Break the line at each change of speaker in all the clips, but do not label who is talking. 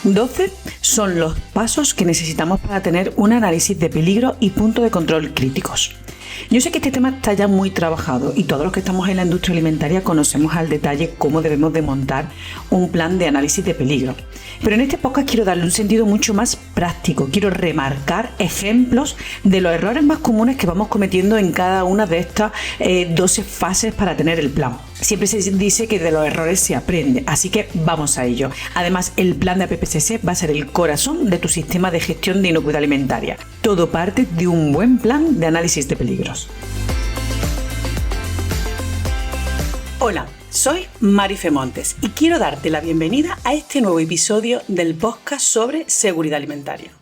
12 son los pasos que necesitamos para tener un análisis de peligro y punto de control críticos. Yo sé que este tema está ya muy trabajado y todos los que estamos en la industria alimentaria conocemos al detalle cómo debemos de montar un plan de análisis de peligro. Pero en este podcast quiero darle un sentido mucho más práctico. Quiero remarcar ejemplos de los errores más comunes que vamos cometiendo en cada una de estas 12 fases para tener el plan. Siempre se dice que de los errores se aprende, así que vamos a ello. Además, el plan de APPCC va a ser el corazón de tu sistema de gestión de inocuidad alimentaria. Todo parte de un buen plan de análisis de peligros. Hola, soy Marife Montes y quiero darte la bienvenida a este nuevo episodio del podcast sobre seguridad alimentaria,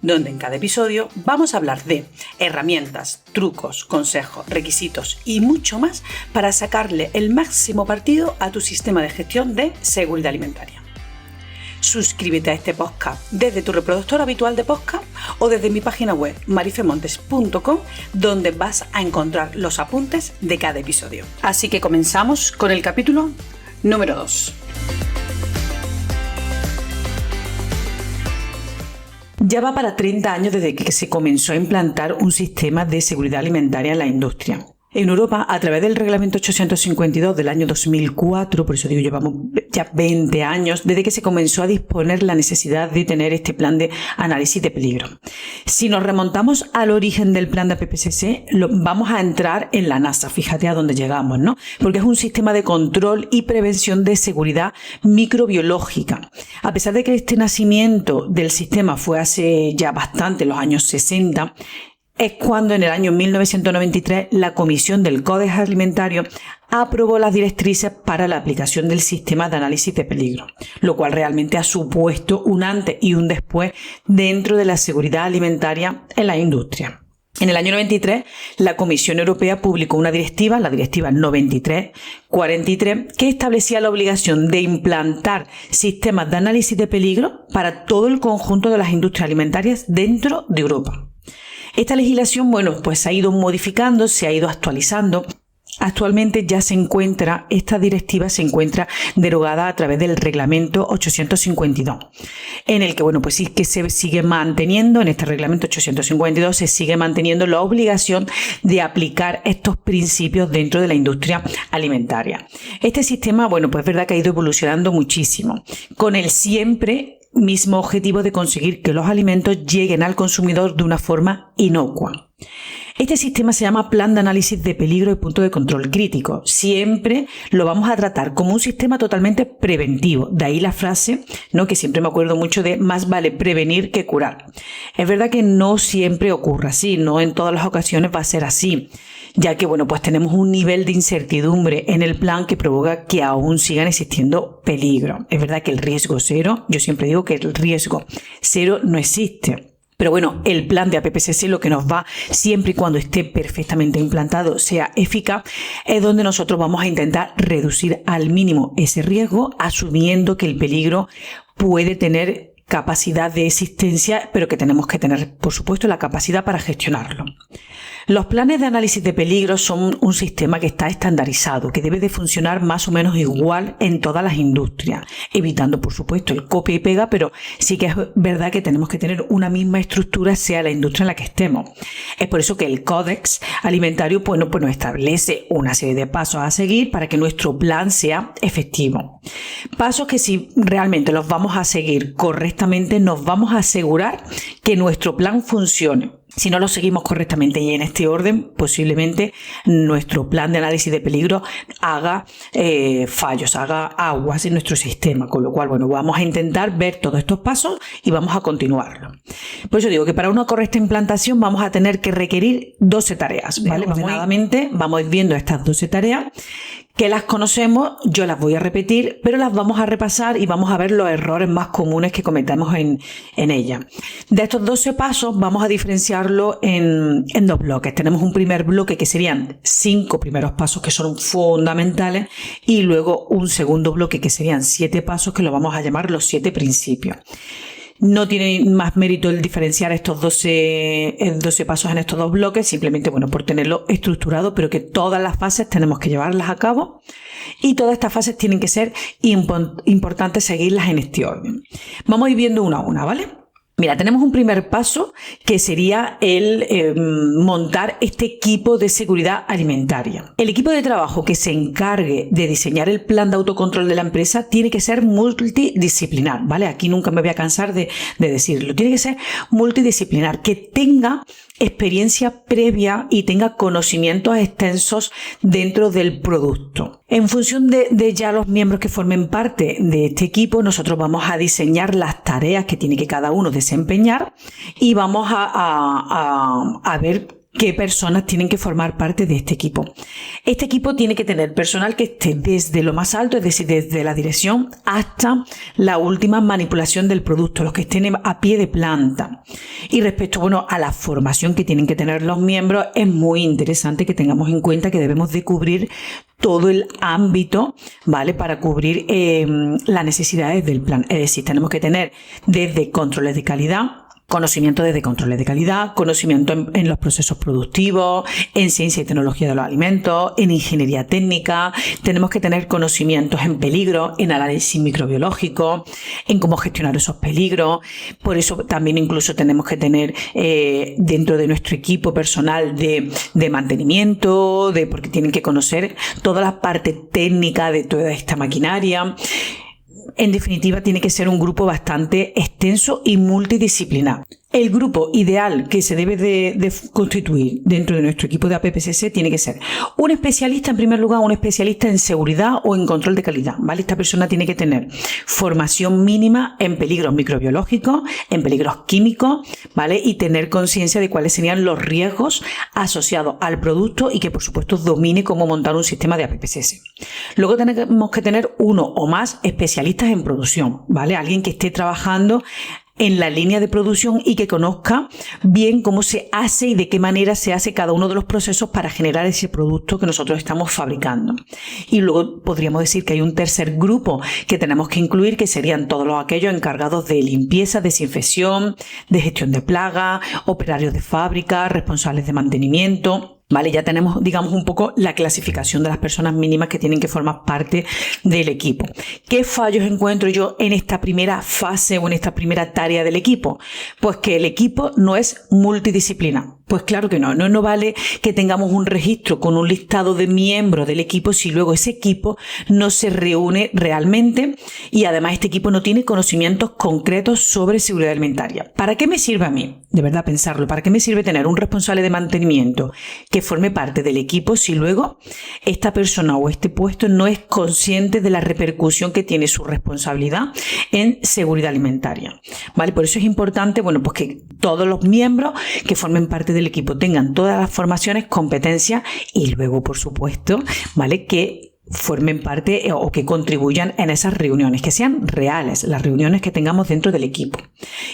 donde en cada episodio vamos a hablar de herramientas, trucos, consejos, requisitos y mucho más para sacarle el máximo partido a tu sistema de gestión de seguridad alimentaria. Suscríbete a este podcast desde tu reproductor habitual de podcast o desde mi página web marifemontes.com, donde vas a encontrar los apuntes de cada episodio. Así que comenzamos con el capítulo número 2. Ya va para 30 años desde que se comenzó a implantar un sistema de seguridad alimentaria en la industria. En Europa, a través del Reglamento 852 del año 2004, por eso digo, llevamos ya 20 años desde que se comenzó a disponer la necesidad de tener este plan de análisis de peligro. Si nos remontamos al origen del plan de APPCC, vamos a entrar en la NASA, fíjate a dónde llegamos, ¿no? Porque es un sistema de control y prevención de seguridad microbiológica. A pesar de que este nacimiento del sistema fue hace ya bastante, los años 60, es cuando en el año 1993 la Comisión del Códex Alimentario aprobó las directrices para la aplicación del sistema de análisis de peligro, lo cual realmente ha supuesto un antes y un después dentro de la seguridad alimentaria en la industria. En el año 93, la Comisión Europea publicó una directiva, la Directiva 93/43, que establecía la obligación de implantar sistemas de análisis de peligro para todo el conjunto de las industrias alimentarias dentro de Europa. Esta legislación, pues se ha ido modificando, se ha ido actualizando. Actualmente esta directiva se encuentra derogada a través del Reglamento 852, en el que, pues sí que se sigue manteniendo, en este Reglamento 852 se sigue manteniendo la obligación de aplicar estos principios dentro de la industria alimentaria. Este sistema, pues es verdad que ha ido evolucionando muchísimo, con el siempre mismo objetivo de conseguir que los alimentos lleguen al consumidor de una forma inocua. Este sistema se llama Plan de Análisis de Peligro y Punto de Control Crítico. Siempre lo vamos a tratar como un sistema totalmente preventivo. De ahí la frase, que siempre me acuerdo mucho de más vale prevenir que curar. Es verdad que no siempre ocurre así, no en todas las ocasiones va a ser así, ya que pues tenemos un nivel de incertidumbre en el plan que provoca que aún sigan existiendo peligros. Es verdad que el riesgo cero, yo siempre digo que el riesgo cero no existe. Pero el plan de APPCC lo que nos va, siempre y cuando esté perfectamente implantado, sea eficaz, es donde nosotros vamos a intentar reducir al mínimo ese riesgo, asumiendo que el peligro puede tener capacidad de existencia, pero que tenemos que tener, por supuesto, la capacidad para gestionarlo. Los planes de análisis de peligro son un sistema que está estandarizado, que debe de funcionar más o menos igual en todas las industrias, evitando, por supuesto, el copia y pega, pero sí que es verdad que tenemos que tener una misma estructura, sea la industria en la que estemos. Es por eso que el Códex Alimentario nos establece una serie de pasos a seguir para que nuestro plan sea efectivo. Pasos que, si realmente los vamos a seguir correctamente, nos vamos a asegurar que nuestro plan funcione. Si no lo seguimos correctamente y en este orden, posiblemente nuestro plan de análisis de peligro haga fallos, haga aguas en nuestro sistema, con lo cual, vamos a intentar ver todos estos pasos y vamos a continuarlo. Por eso digo que para una correcta implantación vamos a tener que requerir 12 tareas, ¿vale? Ordenadamente vamos a ir viendo estas 12 tareas, que las conocemos, yo las voy a repetir, pero las vamos a repasar y vamos a ver los errores más comunes que cometemos en ella. De estos 12 pasos vamos a diferenciarlo en dos bloques. Tenemos un primer bloque que serían 5 primeros pasos que son fundamentales y luego un segundo bloque que serían 7 pasos que lo vamos a llamar los 7 principios. No tiene más mérito el diferenciar estos 12 pasos en estos dos bloques, simplemente, bueno, por tenerlo estructurado, pero que todas las fases tenemos que llevarlas a cabo y todas estas fases tienen que ser importantes seguirlas en este orden. Vamos a ir viendo una a una, ¿vale? Mira, tenemos un primer paso que sería el montar este equipo de seguridad alimentaria. El equipo de trabajo que se encargue de diseñar el plan de autocontrol de la empresa tiene que ser multidisciplinar, ¿vale? Aquí nunca me voy a cansar de decirlo. Tiene que ser multidisciplinar, que tenga experiencia previa y tenga conocimientos extensos dentro del producto. En función de ya los miembros que formen parte de este equipo, nosotros vamos a diseñar las tareas que tiene que cada uno desempeñar y vamos a ver qué personas tienen que formar parte de este equipo. Este equipo tiene que tener personal que esté desde lo más alto, es decir, desde la dirección hasta la última manipulación del producto, los que estén a pie de planta. Y respecto, bueno, a la formación que tienen que tener los miembros, es muy interesante que tengamos en cuenta que debemos de cubrir todo el ámbito, ¿vale? Para cubrir las necesidades del plan. Es decir, tenemos que tener desde controles de calidad, conocimiento desde controles de calidad, conocimiento en los procesos productivos, en ciencia y tecnología de los alimentos, en ingeniería técnica. Tenemos que tener conocimientos en peligro, en análisis microbiológico, en cómo gestionar esos peligros. Por eso también incluso tenemos que tener dentro de nuestro equipo personal de mantenimiento, porque tienen que conocer toda la parte técnica de toda esta maquinaria. En definitiva, tiene que ser un grupo bastante extenso y multidisciplinar. El grupo ideal que se debe de constituir dentro de nuestro equipo de APPCC tiene que ser un especialista, en primer lugar, un especialista en seguridad o en control de calidad, ¿vale? Esta persona tiene que tener formación mínima en peligros microbiológicos, en peligros químicos, ¿vale? Y tener conciencia de cuáles serían los riesgos asociados al producto y que, por supuesto, domine cómo montar un sistema de APPCC. Luego tenemos que tener uno o más especialistas en producción, ¿vale? Alguien que esté trabajando en la línea de producción y que conozca bien cómo se hace y de qué manera se hace cada uno de los procesos para generar ese producto que nosotros estamos fabricando. Y luego podríamos decir que hay un tercer grupo que tenemos que incluir, que serían todos aquellos encargados de limpieza, desinfección, de gestión de plagas, operarios de fábrica, responsables de mantenimiento. Vale, ya tenemos, digamos, un poco la clasificación de las personas mínimas que tienen que formar parte del equipo. ¿Qué fallos encuentro yo en esta primera fase o en esta primera tarea del equipo? Pues que el equipo no es multidisciplinar. Pues claro que no. No vale que tengamos un registro con un listado de miembros del equipo si luego ese equipo no se reúne realmente y además este equipo no tiene conocimientos concretos sobre seguridad alimentaria. ¿Para qué me sirve a mí? De verdad, pensarlo. ¿Para qué me sirve tener un responsable de mantenimiento que forme parte del equipo si luego esta persona o este puesto no es consciente de la repercusión que tiene su responsabilidad en seguridad alimentaria? ¿Vale? Por eso es importante, bueno, pues que todos los miembros que formen parte del equipo tengan todas las formaciones, competencias y luego, por supuesto, ¿vale? Que formen parte o que contribuyan en esas reuniones, que sean reales las reuniones que tengamos dentro del equipo.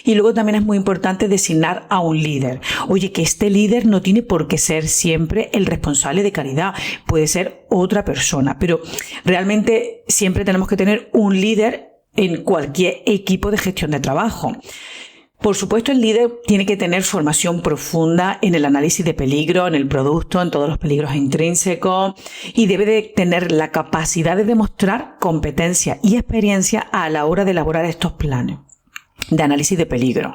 Y luego también es muy importante designar a un líder. Oye, que este líder no tiene por qué ser siempre el responsable de calidad, puede ser otra persona, pero realmente siempre tenemos que tener un líder en cualquier equipo de gestión de trabajo. Por supuesto, el líder tiene que tener formación profunda en el análisis de peligro, en el producto, en todos los peligros intrínsecos y debe de tener la capacidad de demostrar competencia y experiencia a la hora de elaborar estos planes de análisis de peligro.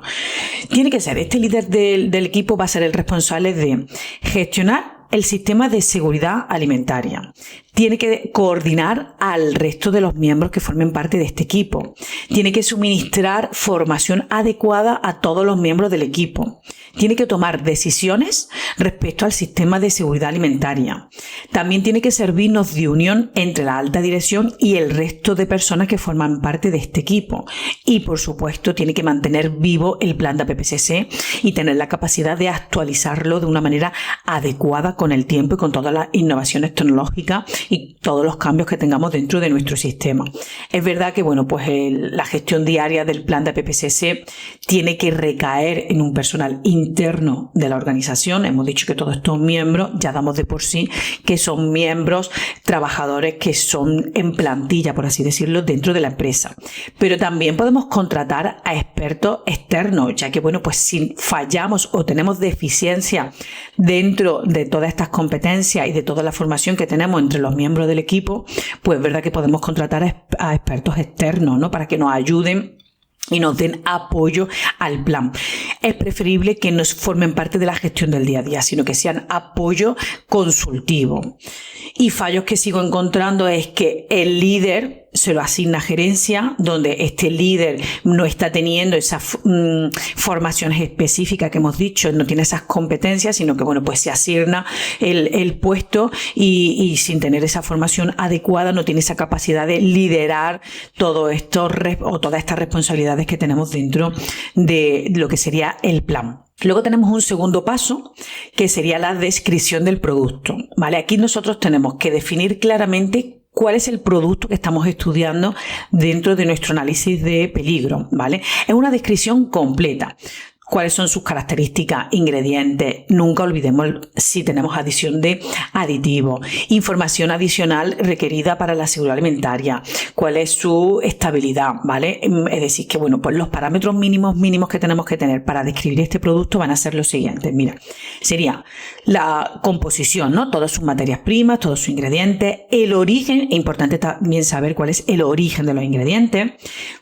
Tiene que ser, este líder del equipo va a ser el responsable de gestionar el sistema de seguridad alimentaria. Tiene que coordinar al resto de los miembros que formen parte de este equipo. Tiene que suministrar formación adecuada a todos los miembros del equipo. Tiene que tomar decisiones respecto al sistema de seguridad alimentaria. También tiene que servirnos de unión entre la alta dirección y el resto de personas que forman parte de este equipo. Y, por supuesto, tiene que mantener vivo el plan de APPCC y tener la capacidad de actualizarlo de una manera adecuada con el tiempo y con todas las innovaciones tecnológicas y todos los cambios que tengamos dentro de nuestro sistema. Es verdad que, bueno, pues la gestión diaria del plan de APPCC tiene que recaer en un personal interno interno de la organización. Hemos dicho que todos estos miembros ya damos de por sí que son miembros, trabajadores que son en plantilla, por así decirlo, dentro de la empresa. Pero también podemos contratar a expertos externos, ya que, bueno, pues si fallamos o tenemos deficiencia dentro de todas estas competencias y de toda la formación que tenemos entre los miembros del equipo, pues es verdad que podemos contratar a expertos externos, ¿no? Para que nos ayuden y nos den apoyo al plan. Es preferible que no formen parte de la gestión del día a día, sino que sean apoyo consultivo. Y fallos que sigo encontrando es que el líder se lo asigna gerencia, donde este líder no está teniendo esas formaciones específicas que hemos dicho, no tiene esas competencias, sino que, bueno, pues se asigna el puesto y sin tener esa formación adecuada no tiene esa capacidad de liderar todo esto o todas estas responsabilidades que tenemos dentro de lo que sería el plan. Luego tenemos un segundo paso, que sería la descripción del producto, ¿vale? Aquí nosotros tenemos que definir claramente cuál es el producto que estamos estudiando dentro de nuestro análisis de peligro, ¿vale? Es una descripción completa. ¿Cuáles son sus características, ingredientes? Nunca olvidemos si tenemos adición de aditivos. Información adicional requerida para la seguridad alimentaria. ¿Cuál es su estabilidad? ¿Vale? Es decir, que, bueno, pues los parámetros mínimos que tenemos que tener para describir este producto van a ser los siguientes. Mira, sería la composición, ¿no? Todas sus materias primas, todos sus ingredientes, el origen, es importante también saber cuál es el origen de los ingredientes,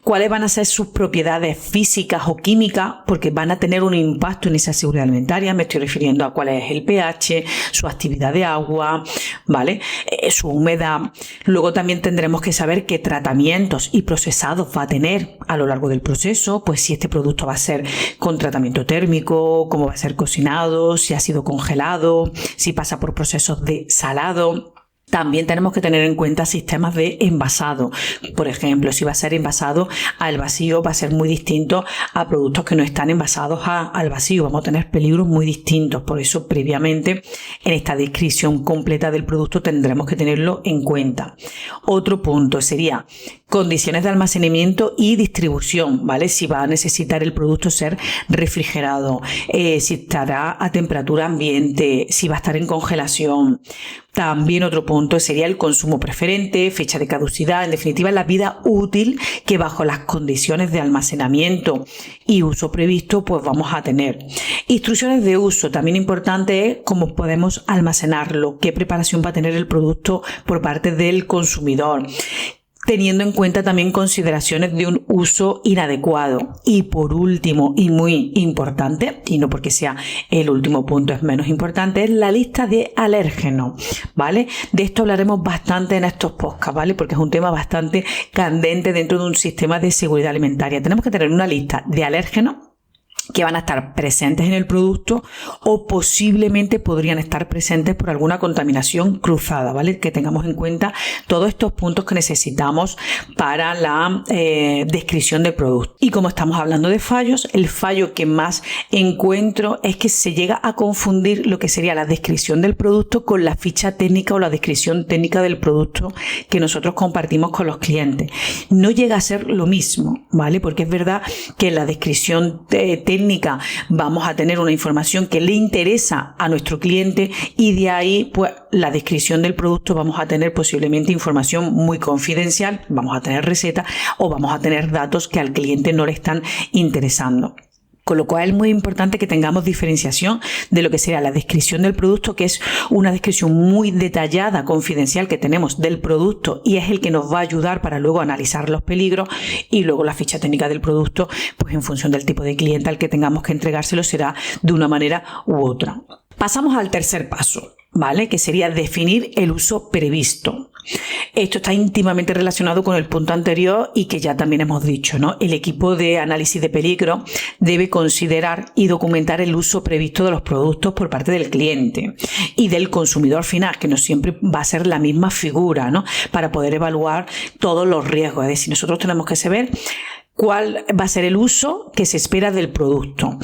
cuáles van a ser sus propiedades físicas o químicas, porque van a tener un impacto en esa seguridad alimentaria. Me estoy refiriendo a cuál es el pH, su actividad de agua, ¿vale? Su humedad. Luego también tendremos que saber qué tratamientos y procesados va a tener a lo largo del proceso, pues si este producto va a ser con tratamiento térmico, cómo va a ser cocinado, si ha sido congelado, si pasa por procesos de salado. También tenemos que tener en cuenta sistemas de envasado. Por ejemplo, si va a ser envasado al vacío, va a ser muy distinto a productos que no están envasados al vacío. Vamos a tener peligros muy distintos. Por eso, previamente, en esta descripción completa del producto tendremos que tenerlo en cuenta. Otro punto sería condiciones de almacenamiento y distribución, ¿vale? Si va a necesitar el producto ser refrigerado, si estará a temperatura ambiente, si va a estar en congelación. También otro punto sería el consumo preferente, fecha de caducidad, en definitiva la vida útil que bajo las condiciones de almacenamiento y uso previsto pues vamos a tener. Instrucciones de uso, también importante es cómo podemos almacenarlo, qué preparación va a tener el producto por parte del consumidor, teniendo en cuenta también consideraciones de un uso inadecuado. Y por último, y muy importante, y no porque sea el último punto es menos importante, es la lista de alérgenos, ¿vale? De esto hablaremos bastante en estos podcasts, ¿vale? Porque es un tema bastante candente dentro de un sistema de seguridad alimentaria. Tenemos que tener una lista de alérgenos que van a estar presentes en el producto o posiblemente podrían estar presentes por alguna contaminación cruzada, ¿vale? Que tengamos en cuenta todos estos puntos que necesitamos para la descripción del producto. Y como estamos hablando de fallos, el fallo que más encuentro es que se llega a confundir lo que sería la descripción del producto con la ficha técnica o la descripción técnica del producto que nosotros compartimos con los clientes. No llega a ser lo mismo, ¿vale? Porque es verdad que en la descripción técnica vamos a tener una información que le interesa a nuestro cliente y de ahí pues la descripción del producto vamos a tener posiblemente información muy confidencial, vamos a tener recetas o vamos a tener datos que al cliente no le están interesando. Con lo cual es muy importante que tengamos diferenciación de lo que será la descripción del producto, que es una descripción muy detallada, confidencial que tenemos del producto y es el que nos va a ayudar para luego analizar los peligros, y luego la ficha técnica del producto, pues en función del tipo de cliente al que tengamos que entregárselo será de una manera u otra. Pasamos al tercer paso, ¿vale? Que sería definir el uso previsto. Esto está íntimamente relacionado con el punto anterior y que ya también hemos dicho, ¿no? El equipo de análisis de peligro debe considerar y documentar el uso previsto de los productos por parte del cliente y del consumidor final, que no siempre va a ser la misma figura, ¿no? Para poder evaluar todos los riesgos. Es decir, nosotros tenemos que saber cuál va a ser el uso que se espera del producto.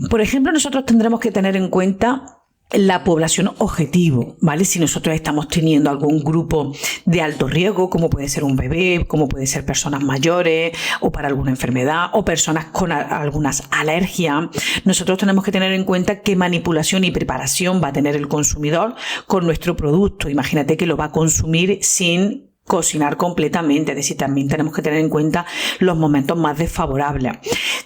Por ejemplo, nosotros tendremos que tener en cuenta la población objetivo, ¿vale? Si nosotros estamos teniendo algún grupo de alto riesgo, como puede ser un bebé, como puede ser personas mayores o para alguna enfermedad o personas con algunas alergias, nosotros tenemos que tener en cuenta qué manipulación y preparación va a tener el consumidor con nuestro producto. Imagínate que lo va a consumir sin cocinar completamente, es decir, también tenemos que tener en cuenta los momentos más desfavorables.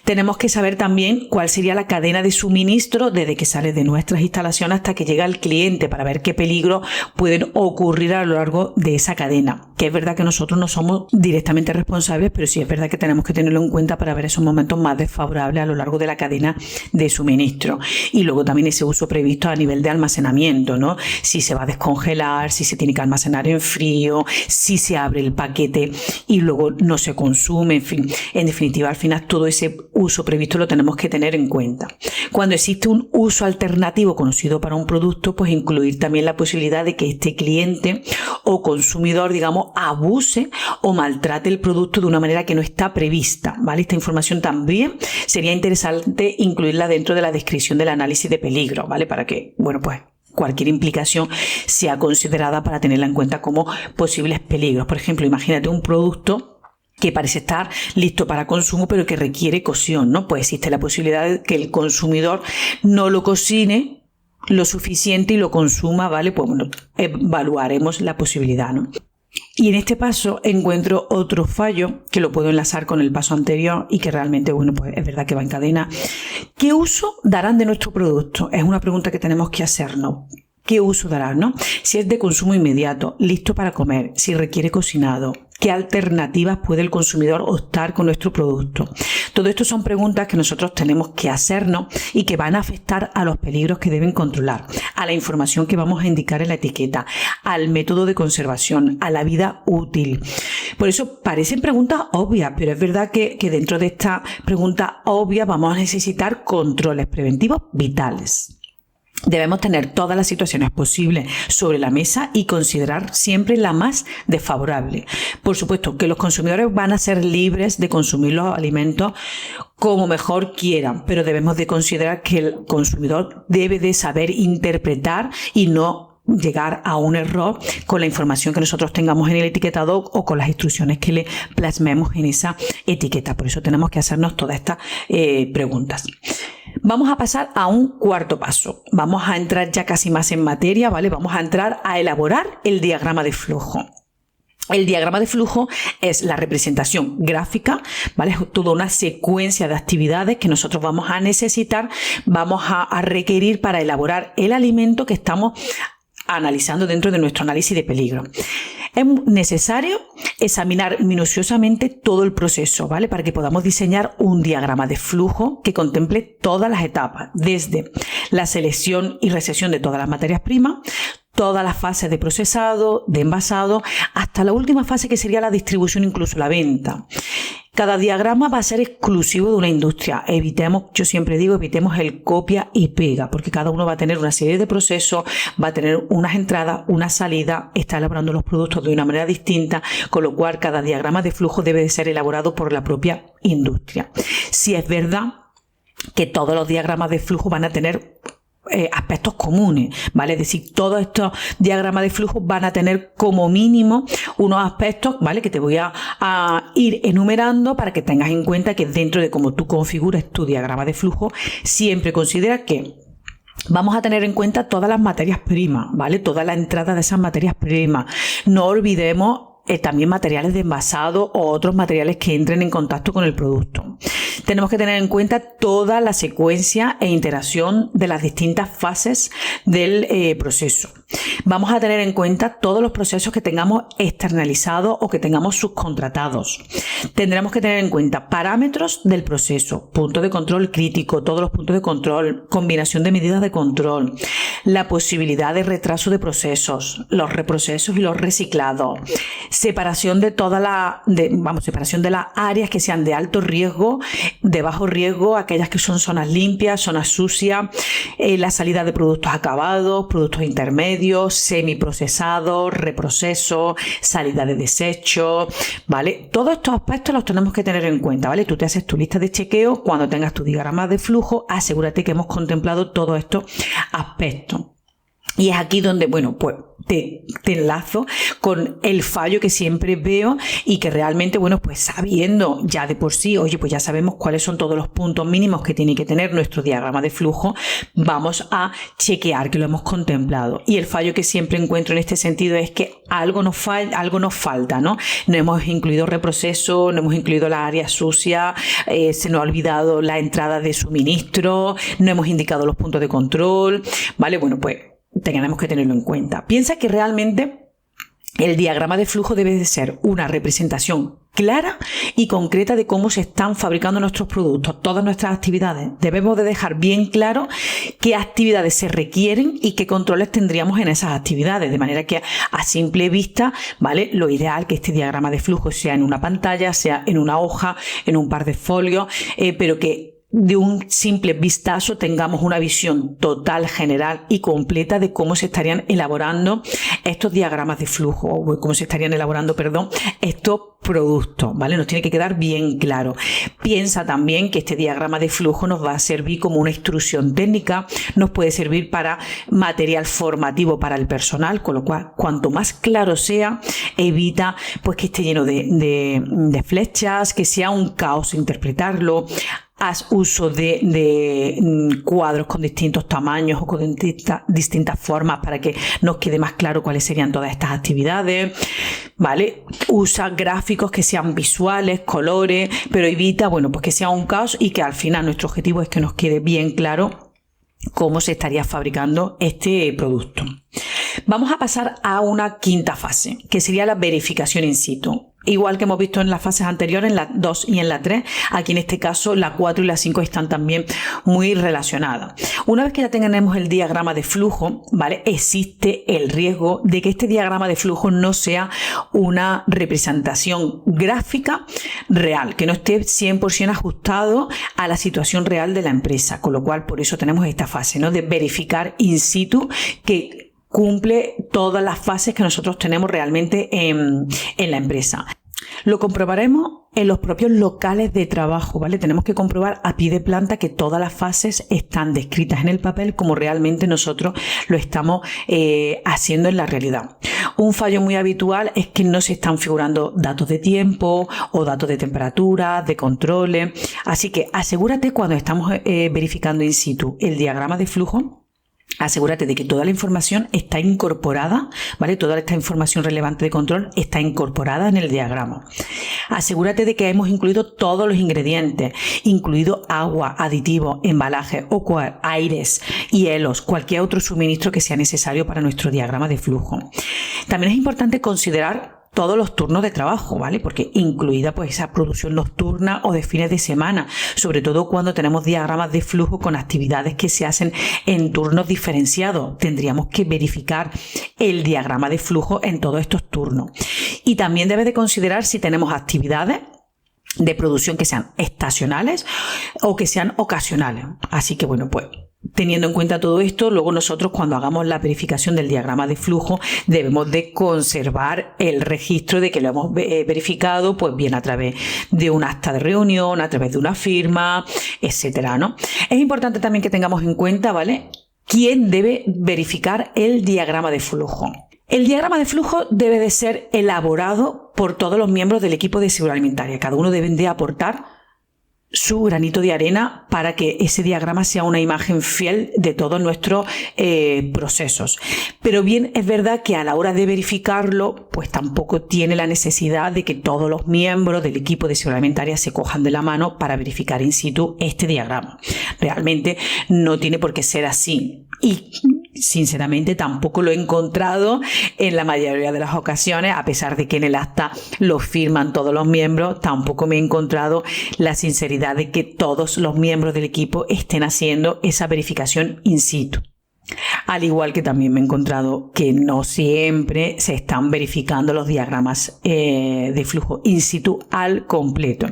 Tenemos que saber también cuál sería la cadena de suministro desde que sale de nuestras instalaciones hasta que llega al cliente, para ver qué peligros pueden ocurrir a lo largo de esa cadena. Que es verdad que nosotros no somos directamente responsables, pero sí es verdad que tenemos que tenerlo en cuenta para ver esos momentos más desfavorables a lo largo de la cadena de suministro. Y luego también ese uso previsto a nivel de almacenamiento, ¿no? Si se va a descongelar, si se tiene que almacenar en frío, si se abre el paquete y luego no se consume, en fin, en definitiva, al final todo ese uso previsto lo tenemos que tener en cuenta. Cuando existe un uso alternativo conocido para un producto, pues incluir también la posibilidad de que este cliente o consumidor, digamos, abuse o maltrate el producto de una manera que no está prevista, ¿vale? Esta información también sería interesante incluirla dentro de la descripción del análisis de peligro, ¿vale? Para que, bueno, pues cualquier implicación sea considerada para tenerla en cuenta como posibles peligros. Por ejemplo, imagínate un producto que parece estar listo para consumo, pero que requiere cocción, ¿no? Pues existe la posibilidad de que el consumidor no lo cocine lo suficiente y lo consuma, ¿vale? Pues bueno, evaluaremos la posibilidad, ¿no? Y en este paso encuentro otro fallo que lo puedo enlazar con el paso anterior y que realmente, bueno, pues es verdad que va en cadena. ¿Qué uso darán de nuestro producto? Es una pregunta que tenemos que hacernos. ¿Qué uso darán, no? Si es de consumo inmediato, listo para comer, si requiere cocinado, ¿qué alternativas puede el consumidor optar con nuestro producto? Todo esto son preguntas que nosotros tenemos que hacernos y que van a afectar a los peligros que deben controlar, a la información que vamos a indicar en la etiqueta, al método de conservación, a la vida útil. Por eso parecen preguntas obvias, pero es verdad que dentro de esta pregunta obvia vamos a necesitar controles preventivos vitales. Debemos tener todas las situaciones posibles sobre la mesa y considerar siempre la más desfavorable. Por supuesto que los consumidores van a ser libres de consumir los alimentos como mejor quieran, pero debemos de considerar que el consumidor debe de saber interpretar y no llegar a un error con la información que nosotros tengamos en el etiquetado o con las instrucciones que le plasmemos en esa etiqueta. Por eso tenemos que hacernos todas estas preguntas. Vamos a pasar a un cuarto paso. Vamos a entrar ya casi más en materia, ¿vale? Vamos a entrar a elaborar el diagrama de flujo. El diagrama de flujo es la representación gráfica, ¿vale? Es toda una secuencia de actividades que nosotros vamos a necesitar, vamos a requerir para elaborar el alimento que estamos analizando dentro de nuestro análisis de peligro. Es necesario examinar minuciosamente todo el proceso, ¿vale? Para que podamos diseñar un diagrama de flujo que contemple todas las etapas, desde la selección y recepción de todas las materias primas, todas las fases de procesado, de envasado, hasta la última fase que sería la distribución, incluso la venta. Cada diagrama va a ser exclusivo de una industria. Yo siempre digo, evitemos el copia y pega, porque cada uno va a tener una serie de procesos, va a tener unas entradas, una salida, está elaborando los productos de una manera distinta, con lo cual cada diagrama de flujo debe de ser elaborado por la propia industria. Si es verdad que todos los diagramas de flujo van a tener aspectos comunes, ¿vale? Es decir, todos estos diagramas de flujo van a tener como mínimo unos aspectos, ¿vale? Que te voy a ir enumerando para que tengas en cuenta que dentro de cómo tú configures tu diagrama de flujo, siempre considera que vamos a tener en cuenta todas las materias primas, ¿vale? Toda la entrada de esas materias primas. No olvidemos también materiales de envasado o otros materiales que entren en contacto con el producto. Tenemos que tener en cuenta toda la secuencia e interacción de las distintas fases del proceso. Vamos a tener en cuenta todos los procesos que tengamos externalizados o que tengamos subcontratados. Tendremos que tener en cuenta parámetros del proceso, punto de control crítico, todos los puntos de control, combinación de medidas de control, la posibilidad de retraso de procesos, los reprocesos y los reciclados, separación de separación de las áreas que sean de alto riesgo, de bajo riesgo, aquellas que son zonas limpias, zonas sucias, la salida de productos acabados, productos intermedios, intermedios, semiprocesados, reprocesos, salida de desechos, ¿vale? Todos estos aspectos los tenemos que tener en cuenta, ¿vale? Tú te haces tu lista de chequeo, cuando tengas tu diagrama de flujo, asegúrate que hemos contemplado todos estos aspectos. Y es aquí donde, bueno, pues te enlazo con el fallo que siempre veo y que realmente, bueno, pues sabiendo ya de por sí, oye, pues ya sabemos cuáles son todos los puntos mínimos que tiene que tener nuestro diagrama de flujo, vamos a chequear que lo hemos contemplado. Y el fallo que siempre encuentro en este sentido es que algo nos falta, ¿no? No hemos incluido reproceso, no hemos incluido la área sucia, se nos ha olvidado la entrada de suministro, no hemos indicado los puntos de control, ¿vale? Bueno, pues tenemos que tenerlo en cuenta. Piensa que realmente el diagrama de flujo debe de ser una representación clara y concreta de cómo se están fabricando nuestros productos, todas nuestras actividades. Debemos de dejar bien claro qué actividades se requieren y qué controles tendríamos en esas actividades, de manera que a simple vista, ¿vale? Lo ideal que este diagrama de flujo sea en una pantalla, sea en una hoja, en un par de folios, pero que de un simple vistazo tengamos una visión total, general y completa de cómo se estarían elaborando estos diagramas de flujo, o cómo se estarían elaborando, estos productos, ¿vale? Nos tiene que quedar bien claro. Piensa también que este diagrama de flujo nos va a servir como una instrucción técnica, nos puede servir para material formativo para el personal, con lo cual, cuanto más claro sea, evita pues que esté lleno de flechas, que sea un caos interpretarlo. Haz uso de cuadros con distintos tamaños o con distintas formas para que nos quede más claro cuáles serían todas estas actividades, ¿vale? Usa gráficos que sean visuales, colores, pero evita, bueno, pues que sea un caos y que al final nuestro objetivo es que nos quede bien claro cómo se estaría fabricando este producto. Vamos a pasar a una quinta fase, que sería la verificación in situ. Igual que hemos visto en las fases anteriores, en la 2 y en la 3, aquí en este caso la 4 y la 5 están también muy relacionadas. Una vez que ya tenemos el diagrama de flujo, ¿vale? Existe el riesgo de que este diagrama de flujo no sea una representación gráfica real, que no esté 100% ajustado a la situación real de la empresa, con lo cual por eso tenemos esta fase, ¿no? De verificar in situ que cumple todas las fases que nosotros tenemos realmente en la empresa. Lo comprobaremos en los propios locales de trabajo, ¿vale? Tenemos que comprobar a pie de planta que todas las fases están descritas en el papel como realmente nosotros lo estamos haciendo en la realidad. Un fallo muy habitual es que no se están figurando datos de tiempo o datos de temperatura, de controles. Así que asegúrate cuando estamos verificando in situ el diagrama de flujo. Asegúrate de que toda la información está incorporada, ¿vale? Toda esta información relevante de control está incorporada en el diagrama. Asegúrate de que hemos incluido todos los ingredientes, incluido agua, aditivos, embalajes, aires, hielos, cualquier otro suministro que sea necesario para nuestro diagrama de flujo. También es importante considerar todos los turnos de trabajo, ¿vale? Porque incluida pues esa producción nocturna o de fines de semana, sobre todo cuando tenemos diagramas de flujo con actividades que se hacen en turnos diferenciados. Tendríamos que verificar el diagrama de flujo en todos estos turnos. Y también debe de considerar si tenemos actividades de producción que sean estacionales o que sean ocasionales. Así que bueno, pues teniendo en cuenta todo esto, luego nosotros cuando hagamos la verificación del diagrama de flujo debemos de conservar el registro de que lo hemos verificado, pues bien a través de un acta de reunión, a través de una firma, etcétera, ¿no? Es importante también que tengamos en cuenta, ¿vale?, quién debe verificar el diagrama de flujo. El diagrama de flujo debe de ser elaborado por todos los miembros del equipo de seguridad alimentaria. Cada uno debe de aportar su granito de arena para que ese diagrama sea una imagen fiel de todos nuestros procesos. Pero bien, es verdad que a la hora de verificarlo, pues tampoco tiene la necesidad de que todos los miembros del equipo de seguridad alimentaria se cojan de la mano para verificar in situ este diagrama. Realmente no tiene por qué ser así. Y sinceramente tampoco lo he encontrado en la mayoría de las ocasiones, a pesar de que en el acta lo firman todos los miembros, tampoco me he encontrado la sinceridad de que todos los miembros del equipo estén haciendo esa verificación in situ. Al igual que también me he encontrado que no siempre se están verificando los diagramas de flujo in situ al completo.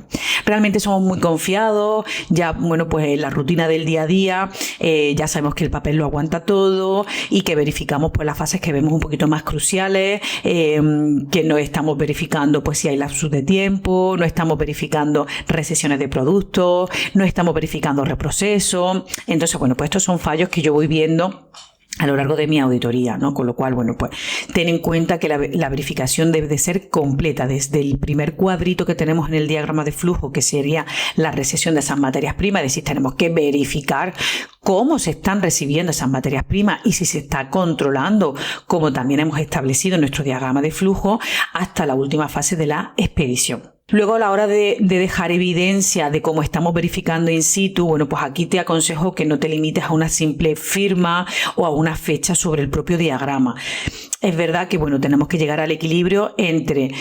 Realmente somos muy confiados, ya bueno, pues en la rutina del día a día ya sabemos que el papel lo aguanta todo y que verificamos pues las fases que vemos un poquito más cruciales, que no estamos verificando pues si hay lapsus de tiempo, no estamos verificando recesiones de productos, no estamos verificando reproceso. Entonces, bueno, pues estos son fallos que yo voy viendo a lo largo de mi auditoría, ¿no? Con lo cual, bueno, pues ten en cuenta que la verificación debe de ser completa, desde el primer cuadrito que tenemos en el diagrama de flujo, que sería la recesión de esas materias primas, es decir, tenemos que verificar cómo se están recibiendo esas materias primas y si se está controlando, como también hemos establecido en nuestro diagrama de flujo, hasta la última fase de la expedición. Luego, a la hora de dejar evidencia de cómo estamos verificando in situ, bueno, pues aquí te aconsejo que no te limites a una simple firma o a una fecha sobre el propio diagrama. Es verdad que, bueno, tenemos que llegar al equilibrio entre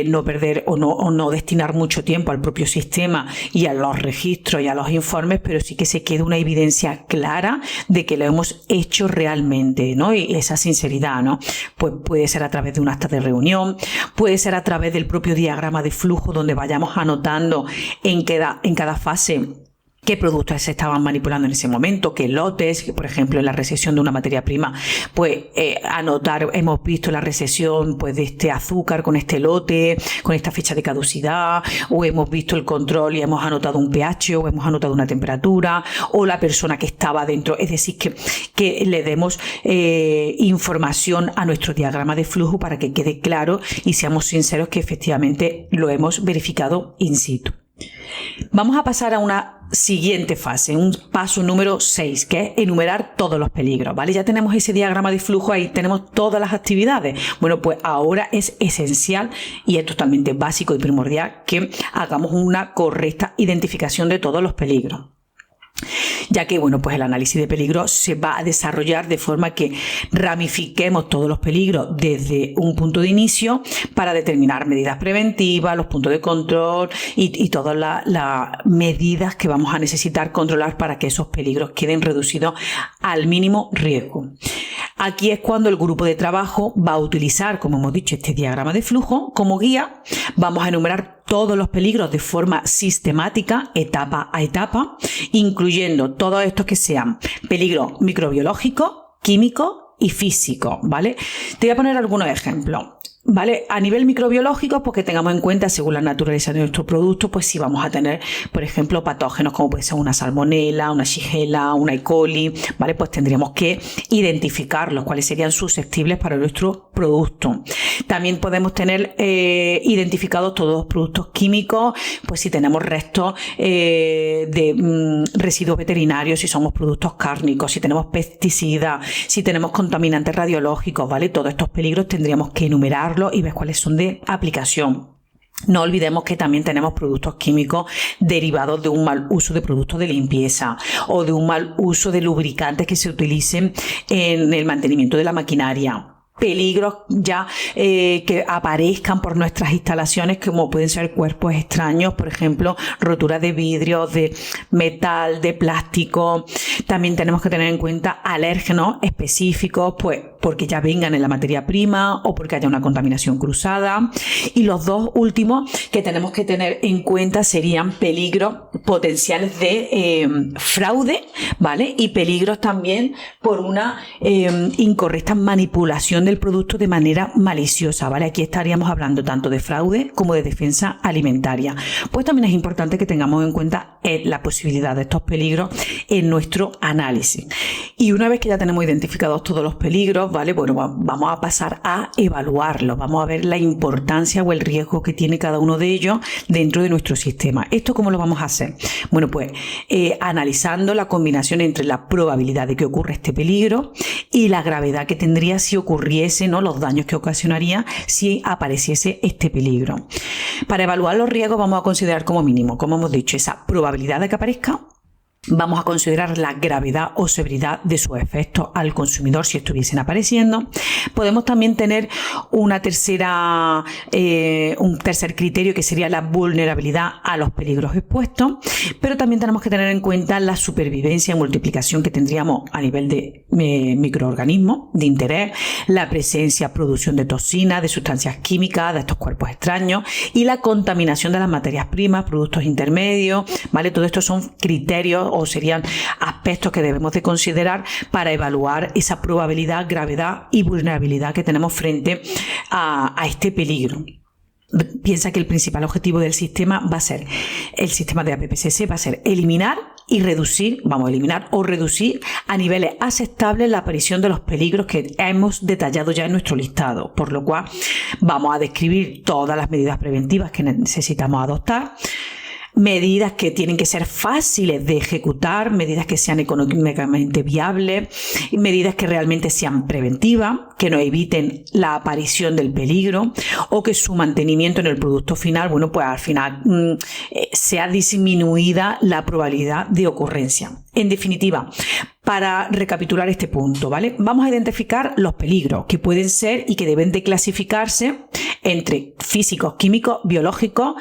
no perder o no destinar mucho tiempo al propio sistema y a los registros y a los informes, pero sí que se quede una evidencia clara de que lo hemos hecho realmente, ¿no? Y esa sinceridad, ¿no? Pues puede ser a través de un acta de reunión, puede ser a través del propio diagrama de flujo, donde vayamos anotando en cada fase qué productos se estaban manipulando en ese momento, qué lotes, por ejemplo, en la recesión de una materia prima, pues anotar, hemos visto la recesión pues de este azúcar con este lote, con esta fecha de caducidad, o hemos visto el control y hemos anotado un pH, o hemos anotado una temperatura, o la persona que estaba dentro, es decir, que le demos información a nuestro diagrama de flujo para que quede claro y seamos sinceros que efectivamente lo hemos verificado in situ. Vamos a pasar a una siguiente fase, un paso número 6, que es enumerar todos los peligros, ¿vale? Ya tenemos ese diagrama de flujo, ahí tenemos todas las actividades. Bueno, pues ahora es esencial y es totalmente básico y primordial que hagamos una correcta identificación de todos los peligros, ya que, bueno, pues el análisis de peligro se va a desarrollar de forma que ramifiquemos todos los peligros desde un punto de inicio para determinar medidas preventivas, los puntos de control y todas las medidas que vamos a necesitar controlar para que esos peligros queden reducidos al mínimo riesgo. Aquí es cuando el grupo de trabajo va a utilizar, como hemos dicho, este diagrama de flujo como guía. Vamos a enumerar todos los peligros de forma sistemática, etapa a etapa, incluyendo todos estos que sean peligros microbiológicos, químicos y físicos, ¿vale? Te voy a poner algunos ejemplos. ¿Vale? A nivel microbiológico, porque tengamos en cuenta, según la naturaleza de nuestro producto, pues si vamos a tener, por ejemplo, patógenos como puede ser una salmonela, una shigella, una E. coli, ¿vale? Pues tendríamos que identificarlos, cuáles serían susceptibles para nuestro producto. También podemos tener identificados todos los productos químicos, pues si tenemos restos de residuos veterinarios, si somos productos cárnicos, si tenemos pesticidas, si tenemos contaminantes radiológicos, ¿vale? Todos estos peligros tendríamos que enumerar y ver cuáles son de aplicación. No olvidemos que también tenemos productos químicos derivados de un mal uso de productos de limpieza o de un mal uso de lubricantes que se utilicen en el mantenimiento de la maquinaria. Peligros ya que aparezcan por nuestras instalaciones, como pueden ser cuerpos extraños, por ejemplo, roturas de vidrio, de metal, de plástico. También tenemos que tener en cuenta alérgenos específicos, pues porque ya vengan en la materia prima o porque haya una contaminación cruzada. Y los dos últimos que tenemos que tener en cuenta serían peligros potenciales de fraude, ¿vale? Y peligros también por una incorrecta manipulación del producto de manera maliciosa, ¿vale? Aquí estaríamos hablando tanto de fraude como de defensa alimentaria. Pues también es importante que tengamos en cuenta la posibilidad de estos peligros en nuestro análisis. Y una vez que ya tenemos identificados todos los peligros, ¿vale? Bueno, vamos a pasar a evaluarlos, vamos a ver la importancia o el riesgo que tiene cada uno de ellos dentro de nuestro sistema. ¿Esto cómo lo vamos a hacer? Bueno, pues analizando la combinación entre la probabilidad de que ocurra este peligro y la gravedad que tendría si ocurriese, ¿no? Los daños que ocasionaría si apareciese este peligro. Para evaluar los riesgos vamos a considerar como mínimo, como hemos dicho, esa probabilidad de que aparezca, Vamos a considerar la gravedad o severidad de sus efectos al consumidor si estuviesen apareciendo. Podemos también tener un tercer criterio, que sería la vulnerabilidad a los peligros expuestos, pero también tenemos que tener en cuenta la supervivencia y multiplicación que tendríamos a nivel de microorganismos de interés, la presencia, producción de toxinas, de sustancias químicas, de estos cuerpos extraños, y la contaminación de las materias primas, productos intermedios, ¿vale? Todo esto son criterios o serían aspectos que debemos de considerar para evaluar esa probabilidad, gravedad y vulnerabilidad que tenemos frente a este peligro. Piensa que el principal objetivo del sistema va a ser, el sistema de APPCC va a ser eliminar o reducir a niveles aceptables la aparición de los peligros que hemos detallado ya en nuestro listado, por lo cual vamos a describir todas las medidas preventivas que necesitamos adoptar, medidas que tienen que ser fáciles de ejecutar, medidas que sean económicamente viables, medidas que realmente sean preventivas, que no eviten la aparición del peligro o que su mantenimiento en el producto final, pues al final sea disminuida la probabilidad de ocurrencia. En definitiva, para recapitular este punto, ¿vale? Vamos a identificar los peligros que pueden ser y que deben de clasificarse entre físicos, químicos, biológicos.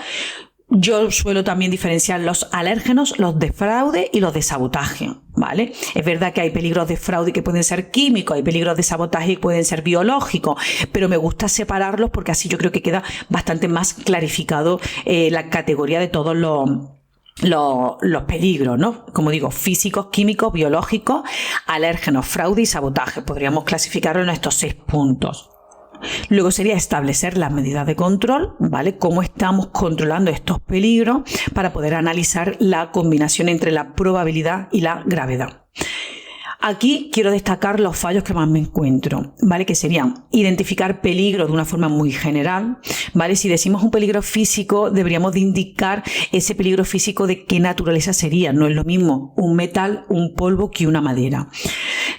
Yo suelo también diferenciar los alérgenos, los de fraude y los de sabotaje, ¿vale? Es verdad que hay peligros de fraude que pueden ser químicos, hay peligros de sabotaje que pueden ser biológicos, pero me gusta separarlos porque así yo creo que queda bastante más clarificado la categoría de todos los peligros, ¿no? Como digo, físicos, químicos, biológicos, alérgenos, fraude y sabotaje. Podríamos clasificarlo en estos 6 puntos. Luego sería establecer las medidas de control, ¿vale? Cómo estamos controlando estos peligros para poder analizar la combinación entre la probabilidad y la gravedad. Aquí quiero destacar los fallos que más me encuentro, ¿vale? Que serían identificar peligros de una forma muy general, ¿vale? Si decimos un peligro físico, deberíamos de indicar ese peligro físico de qué naturaleza sería. No es lo mismo un metal, un polvo que una madera.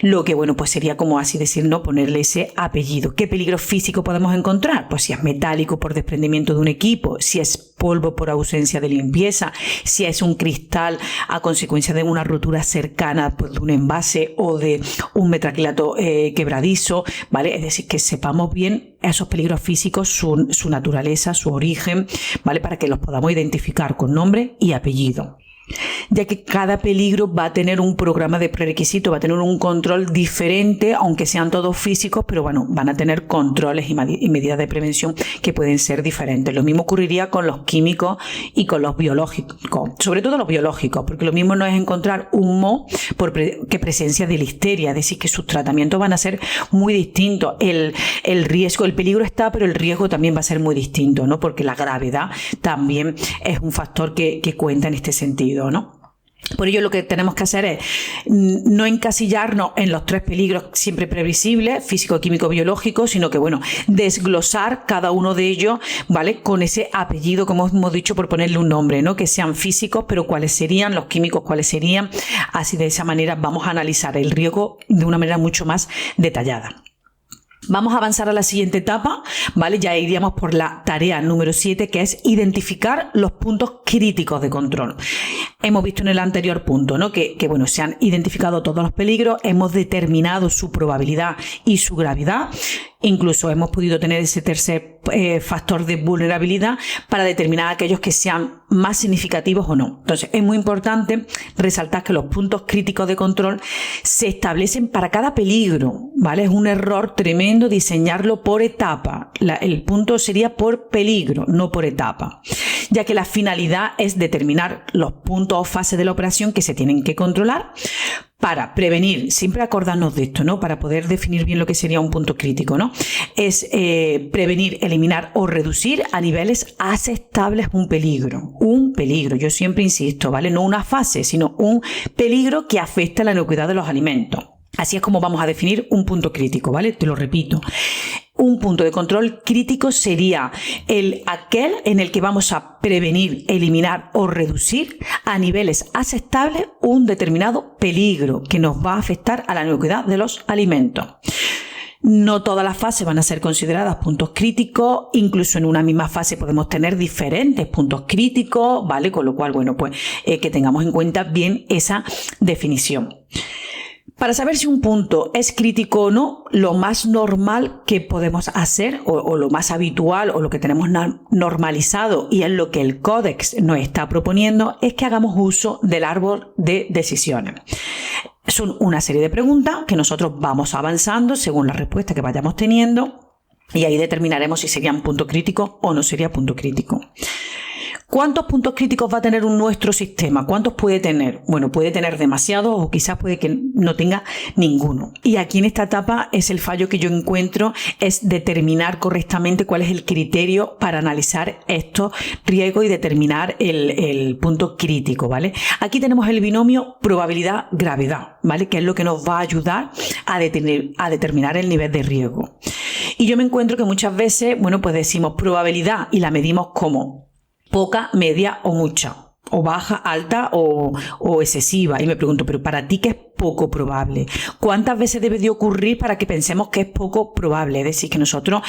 Lo que, pues sería como así decir, ¿no? Ponerle ese apellido. ¿Qué peligro físico podemos encontrar? Pues si es metálico por desprendimiento de un equipo, si es polvo por ausencia de limpieza, si es un cristal a consecuencia de una rotura cercana pues, de un envase o de un metacrilato quebradizo, ¿vale? Es decir, que sepamos bien esos peligros físicos, su naturaleza, su origen, ¿vale? Para que los podamos identificar con nombre y apellido. Ya que cada peligro va a tener un programa de prerequisitos, va a tener un control diferente, aunque sean todos físicos, pero van a tener controles y medidas de prevención que pueden ser diferentes. Lo mismo ocurriría con los químicos y con los biológicos, sobre todo los biológicos, porque lo mismo no es encontrar un moho que presencia de listeria, es decir, que sus tratamientos van a ser muy distintos. El riesgo, el peligro está, pero el riesgo también va a ser muy distinto, ¿no? Porque la gravedad también es un factor que cuenta en este sentido, ¿no? Por ello lo que tenemos que hacer es no encasillarnos en los 3 peligros siempre previsibles, físico, químico, biológico, sino que desglosar cada uno de ellos, ¿vale? Con ese apellido, como hemos dicho, por ponerle un nombre, ¿no? Que sean físicos, pero cuáles serían, los químicos cuáles serían. Así de esa manera vamos a analizar el riesgo de una manera mucho más detallada. Vamos a avanzar a la siguiente etapa, ¿vale? Ya iríamos por la tarea número 7, que es identificar los puntos críticos de control. Hemos visto en el anterior punto, ¿no? Que se han identificado todos los peligros, hemos determinado su probabilidad y su gravedad. Incluso hemos podido tener ese tercer factor de vulnerabilidad para determinar aquellos que sean más significativos o no. Entonces, es muy importante resaltar que los puntos críticos de control se establecen para cada peligro, ¿vale? Es un error tremendo diseñarlo por etapa. El punto sería por peligro, no por etapa, ya que la finalidad es determinar los puntos o fases de la operación que se tienen que controlar para prevenir, siempre acordarnos de esto, ¿no? Para poder definir bien lo que sería un punto crítico, ¿no? Es prevenir, eliminar o reducir a niveles aceptables un peligro, yo siempre insisto, ¿vale? No una fase, sino un peligro que afecta a la inocuidad de los alimentos. Así es como vamos a definir un punto crítico, ¿vale? Te lo repito. Un punto de control crítico sería aquel en el que vamos a prevenir, eliminar o reducir a niveles aceptables un determinado peligro que nos va a afectar a la inocuidad de los alimentos. No todas las fases van a ser consideradas puntos críticos, incluso en una misma fase podemos tener diferentes puntos críticos, ¿vale? Con lo cual, bueno, pues que tengamos en cuenta bien esa definición. Para saber si un punto es crítico o no, lo más normal que podemos hacer, o lo más habitual, o lo que tenemos normalizado, y es lo que el Códex nos está proponiendo, es que hagamos uso del árbol de decisiones. Son una serie de preguntas que nosotros vamos avanzando según la respuesta que vayamos teniendo, y ahí determinaremos si sería un punto crítico o no sería punto crítico. ¿Cuántos puntos críticos va a tener nuestro sistema? ¿Cuántos puede tener? Bueno, puede tener demasiados o quizás puede que no tenga ninguno. Y aquí en esta etapa es el fallo que yo encuentro, es determinar correctamente cuál es el criterio para analizar estos riesgos y determinar el punto crítico, ¿vale? Aquí tenemos el binomio probabilidad-gravedad, ¿vale? Que es lo que nos va a ayudar a determinar el nivel de riesgo. Y yo me encuentro que muchas veces, bueno, pues decimos probabilidad y la medimos como poca, media o mucha, o baja, alta o excesiva. Y me pregunto, ¿pero para ti qué es poco probable? ¿Cuántas veces debe de ocurrir para que pensemos que es poco probable? Es decir, que nosotros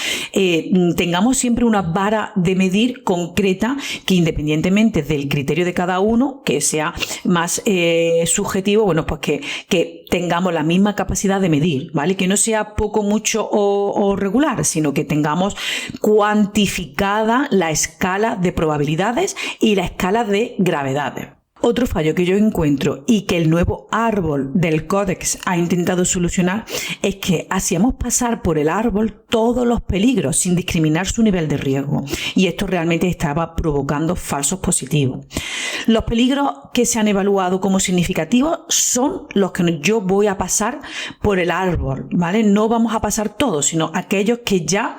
tengamos siempre una vara de medir concreta que, independientemente del criterio de cada uno, que sea más subjetivo, bueno, pues que tengamos la misma capacidad de medir, ¿vale? Que no sea poco, mucho o regular, sino que tengamos cuantificada la escala de probabilidades y la escala de gravedades. Otro fallo que yo encuentro y que el nuevo árbol del Códex ha intentado solucionar es que hacíamos pasar por el árbol todos los peligros sin discriminar su nivel de riesgo, y esto realmente estaba provocando falsos positivos. Los peligros que se han evaluado como significativos son los que yo voy a pasar por el árbol, ¿vale? No vamos a pasar todos, sino aquellos que ya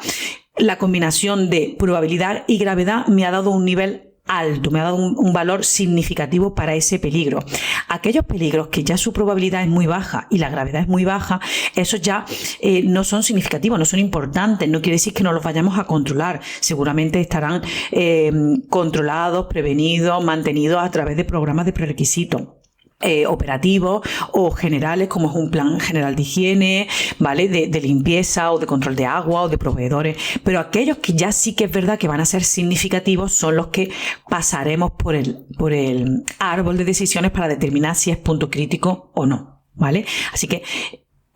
la combinación de probabilidad y gravedad me ha dado un nivel alto, me ha dado un valor significativo para ese peligro. Aquellos peligros que ya su probabilidad es muy baja y la gravedad es muy baja, esos ya no son significativos, no son importantes, no quiere decir que no los vayamos a controlar. Seguramente estarán controlados, prevenidos, mantenidos a través de programas de prerequisitos operativos o generales, como es un plan general de higiene, ¿vale? De limpieza o de control de agua o de proveedores. Pero aquellos que ya sí que es verdad que van a ser significativos son los que pasaremos por el árbol de decisiones para determinar si es punto crítico o no, ¿vale? Así que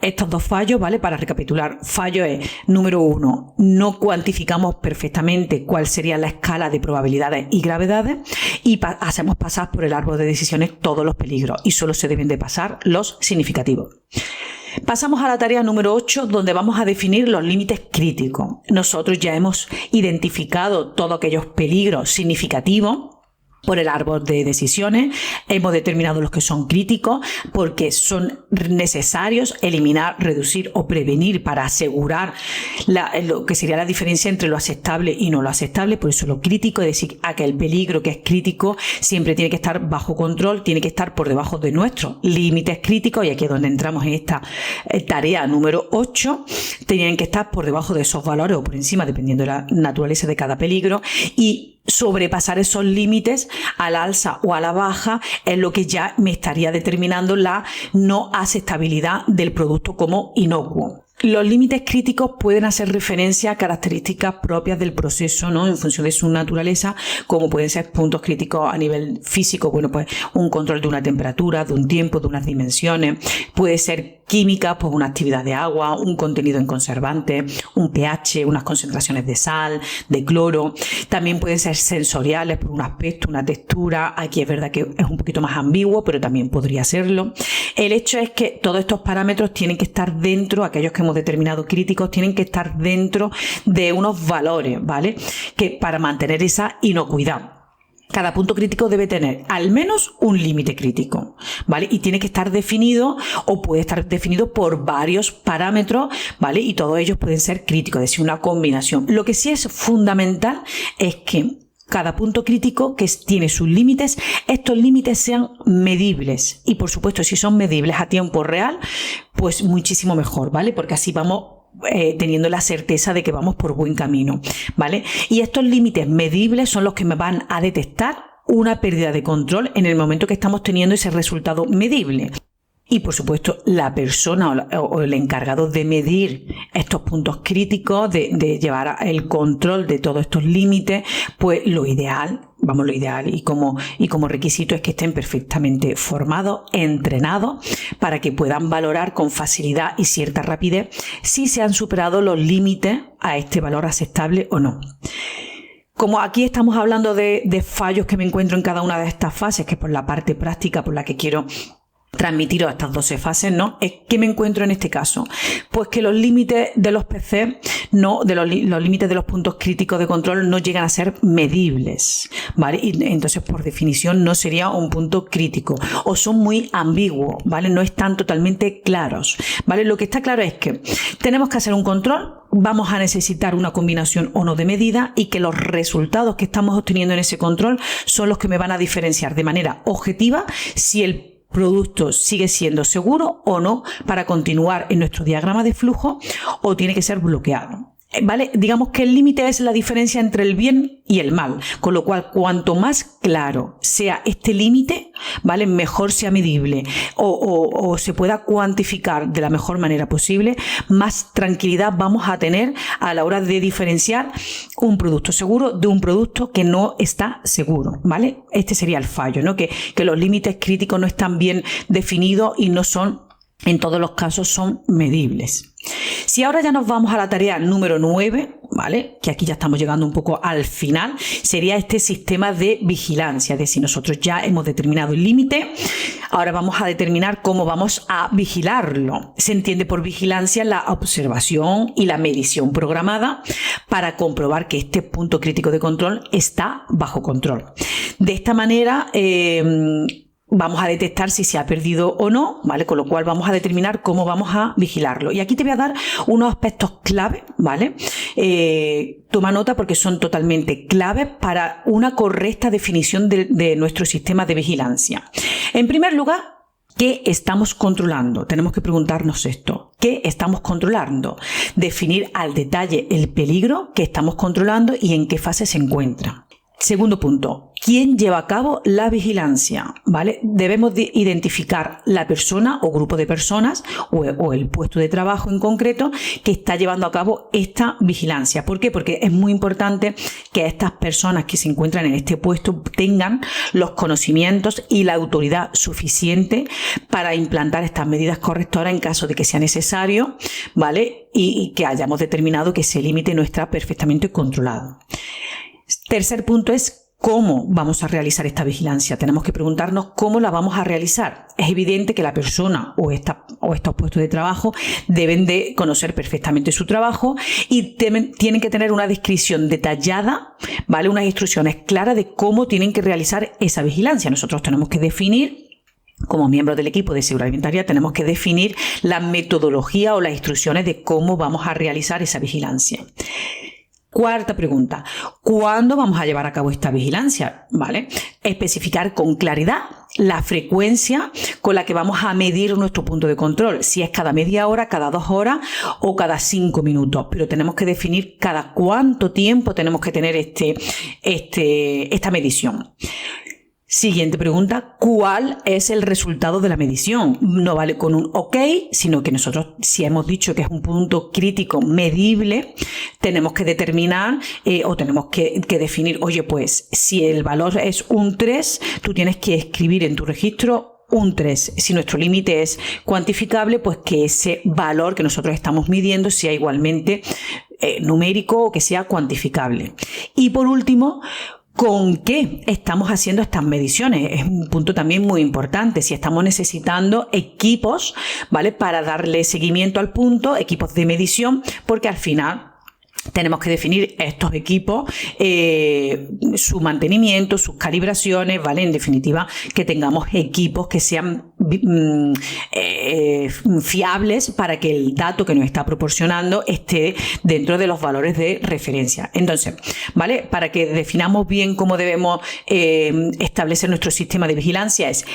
estos dos fallos, ¿vale? Para recapitular, fallo es, número 1, no cuantificamos perfectamente cuál sería la escala de probabilidades y gravedades y hacemos pasar por el árbol de decisiones todos los peligros y solo se deben de pasar los significativos. Pasamos a la tarea número 8, donde vamos a definir los límites críticos. Nosotros ya hemos identificado todos aquellos peligros significativos por el árbol de decisiones, hemos determinado los que son críticos porque son necesarios eliminar, reducir o prevenir para asegurar lo que sería la diferencia entre lo aceptable y no lo aceptable. Por eso lo crítico, es decir, aquel peligro que es crítico siempre tiene que estar bajo control, tiene que estar por debajo de nuestros límites críticos, y aquí es donde entramos en esta tarea número 8, tenían que estar por debajo de esos valores o por encima, dependiendo de la naturaleza de cada peligro, y sobrepasar esos límites al alza o a la baja es lo que ya me estaría determinando la no aceptabilidad del producto como inocuo. Los límites críticos pueden hacer referencia a características propias del proceso, ¿no? En función de su naturaleza, como pueden ser puntos críticos a nivel físico, bueno, pues un control de una temperatura, de un tiempo, de unas dimensiones. Puede ser química, pues una actividad de agua, un contenido en conservantes, un pH, unas concentraciones de sal, de cloro. También pueden ser sensoriales por un aspecto, una textura. Aquí es verdad que es un poquito más ambiguo, pero también podría serlo. El hecho es que todos estos parámetros tienen que estar dentro, aquellos que hemos determinado críticos, tienen que estar dentro de unos valores, ¿vale? Que para mantener esa inocuidad. Cada punto crítico debe tener al menos un límite crítico, ¿vale? Y tiene que estar definido o puede estar definido por varios parámetros, ¿vale? Y todos ellos pueden ser críticos, es decir, una combinación. Lo que sí es fundamental es que cada punto crítico que tiene sus límites, estos límites sean medibles. Y por supuesto, si son medibles a tiempo real, pues muchísimo mejor, ¿vale? Porque así vamos teniendo la certeza de que vamos por buen camino, ¿vale? Y estos límites medibles son los que me van a detectar una pérdida de control en el momento que estamos teniendo ese resultado medible. y, por supuesto, la persona o el encargado de medir estos puntos críticos, de llevar el control de todos estos límites, pues lo ideal y como requisito es que estén perfectamente formados, entrenados, para que puedan valorar con facilidad y cierta rapidez si se han superado los límites a este valor aceptable o no. Como aquí estamos hablando de fallos que me encuentro en cada una de estas fases, que es por la parte práctica por la que quiero transmitiros estas 12 fases, ¿no? ¿Qué me encuentro en este caso? Pues que los límites de los PC, los límites de los puntos críticos de control no llegan a ser medibles, ¿vale? Y entonces, por definición, no sería un punto crítico, o son muy ambiguos, ¿vale? No están totalmente claros, ¿vale? Lo que está claro es que tenemos que hacer un control, vamos a necesitar una combinación o no de medida, y que los resultados que estamos obteniendo en ese control son los que me van a diferenciar de manera objetiva si el producto sigue siendo seguro o no para continuar en nuestro diagrama de flujo, o tiene que ser bloqueado. ¿Vale? Digamos que el límite es la diferencia entre el bien y el mal, con lo cual cuanto más claro sea este límite, ¿vale? Mejor sea medible o se pueda cuantificar de la mejor manera posible, más tranquilidad vamos a tener a la hora de diferenciar un producto seguro de un producto que no está seguro, ¿vale? Este sería el fallo, ¿no? Que los límites críticos no están bien definidos y no son, en todos los casos, son medibles. Si ahora ya nos vamos a la tarea número 9, ¿vale? Que aquí ya estamos llegando un poco al final, sería este sistema de vigilancia, de si nosotros ya hemos determinado el límite, ahora vamos a determinar cómo vamos a vigilarlo. Se entiende por vigilancia la observación y la medición programada para comprobar que este punto crítico de control está bajo control. De esta manera, vamos a detectar si se ha perdido o no, ¿vale? Con lo cual vamos a determinar cómo vamos a vigilarlo. Y aquí te voy a dar unos aspectos clave, ¿vale? Toma nota porque son totalmente claves para una correcta definición de nuestro sistema de vigilancia. En primer lugar, ¿qué estamos controlando? Tenemos que preguntarnos esto. ¿Qué estamos controlando? Definir al detalle el peligro que estamos controlando y en qué fase se encuentra. Segundo punto, ¿quién lleva a cabo la vigilancia? ¿Vale? Debemos identificar la persona o grupo de personas o el puesto de trabajo en concreto que está llevando a cabo esta vigilancia. ¿Por qué? Porque es muy importante que estas personas que se encuentran en este puesto tengan los conocimientos y la autoridad suficiente para implantar estas medidas correctoras en caso de que sea necesario, ¿vale? Y que hayamos determinado que ese límite no está perfectamente controlado. Tercer punto es ¿cómo vamos a realizar esta vigilancia? Tenemos que preguntarnos cómo la vamos a realizar. Es evidente que la persona o estos puestos de trabajo deben de conocer perfectamente su trabajo y tienen que tener una descripción detallada, ¿vale? Unas instrucciones claras de cómo tienen que realizar esa vigilancia. Nosotros tenemos que definir, como miembros del equipo de seguridad alimentaria, tenemos que definir la metodología o las instrucciones de cómo vamos a realizar esa vigilancia. Cuarta pregunta, ¿cuándo vamos a llevar a cabo esta vigilancia? ¿Vale? Especificar con claridad la frecuencia con la que vamos a medir nuestro punto de control, si es cada media hora, cada 2 horas o cada 5 minutos, pero tenemos que definir cada cuánto tiempo tenemos que tener esta medición. Siguiente pregunta, ¿cuál es el resultado de la medición? No vale con un OK, sino que nosotros, si hemos dicho que es un punto crítico medible, tenemos que determinar o tenemos que definir, oye, pues si el valor es un 3, tú tienes que escribir en tu registro un 3. Si nuestro límite es cuantificable, pues que ese valor que nosotros estamos midiendo sea igualmente numérico o que sea cuantificable. Y por último, ¿con qué estamos haciendo estas mediciones? Es un punto también muy importante. Si estamos necesitando equipos, ¿vale? Para darle seguimiento al punto, equipos de medición, porque al final tenemos que definir estos equipos, su mantenimiento, sus calibraciones, ¿vale? En definitiva, que tengamos equipos que sean fiables para que el dato que nos está proporcionando esté dentro de los valores de referencia. Entonces, ¿vale? Para que definamos bien cómo debemos establecer nuestro sistema de vigilancia es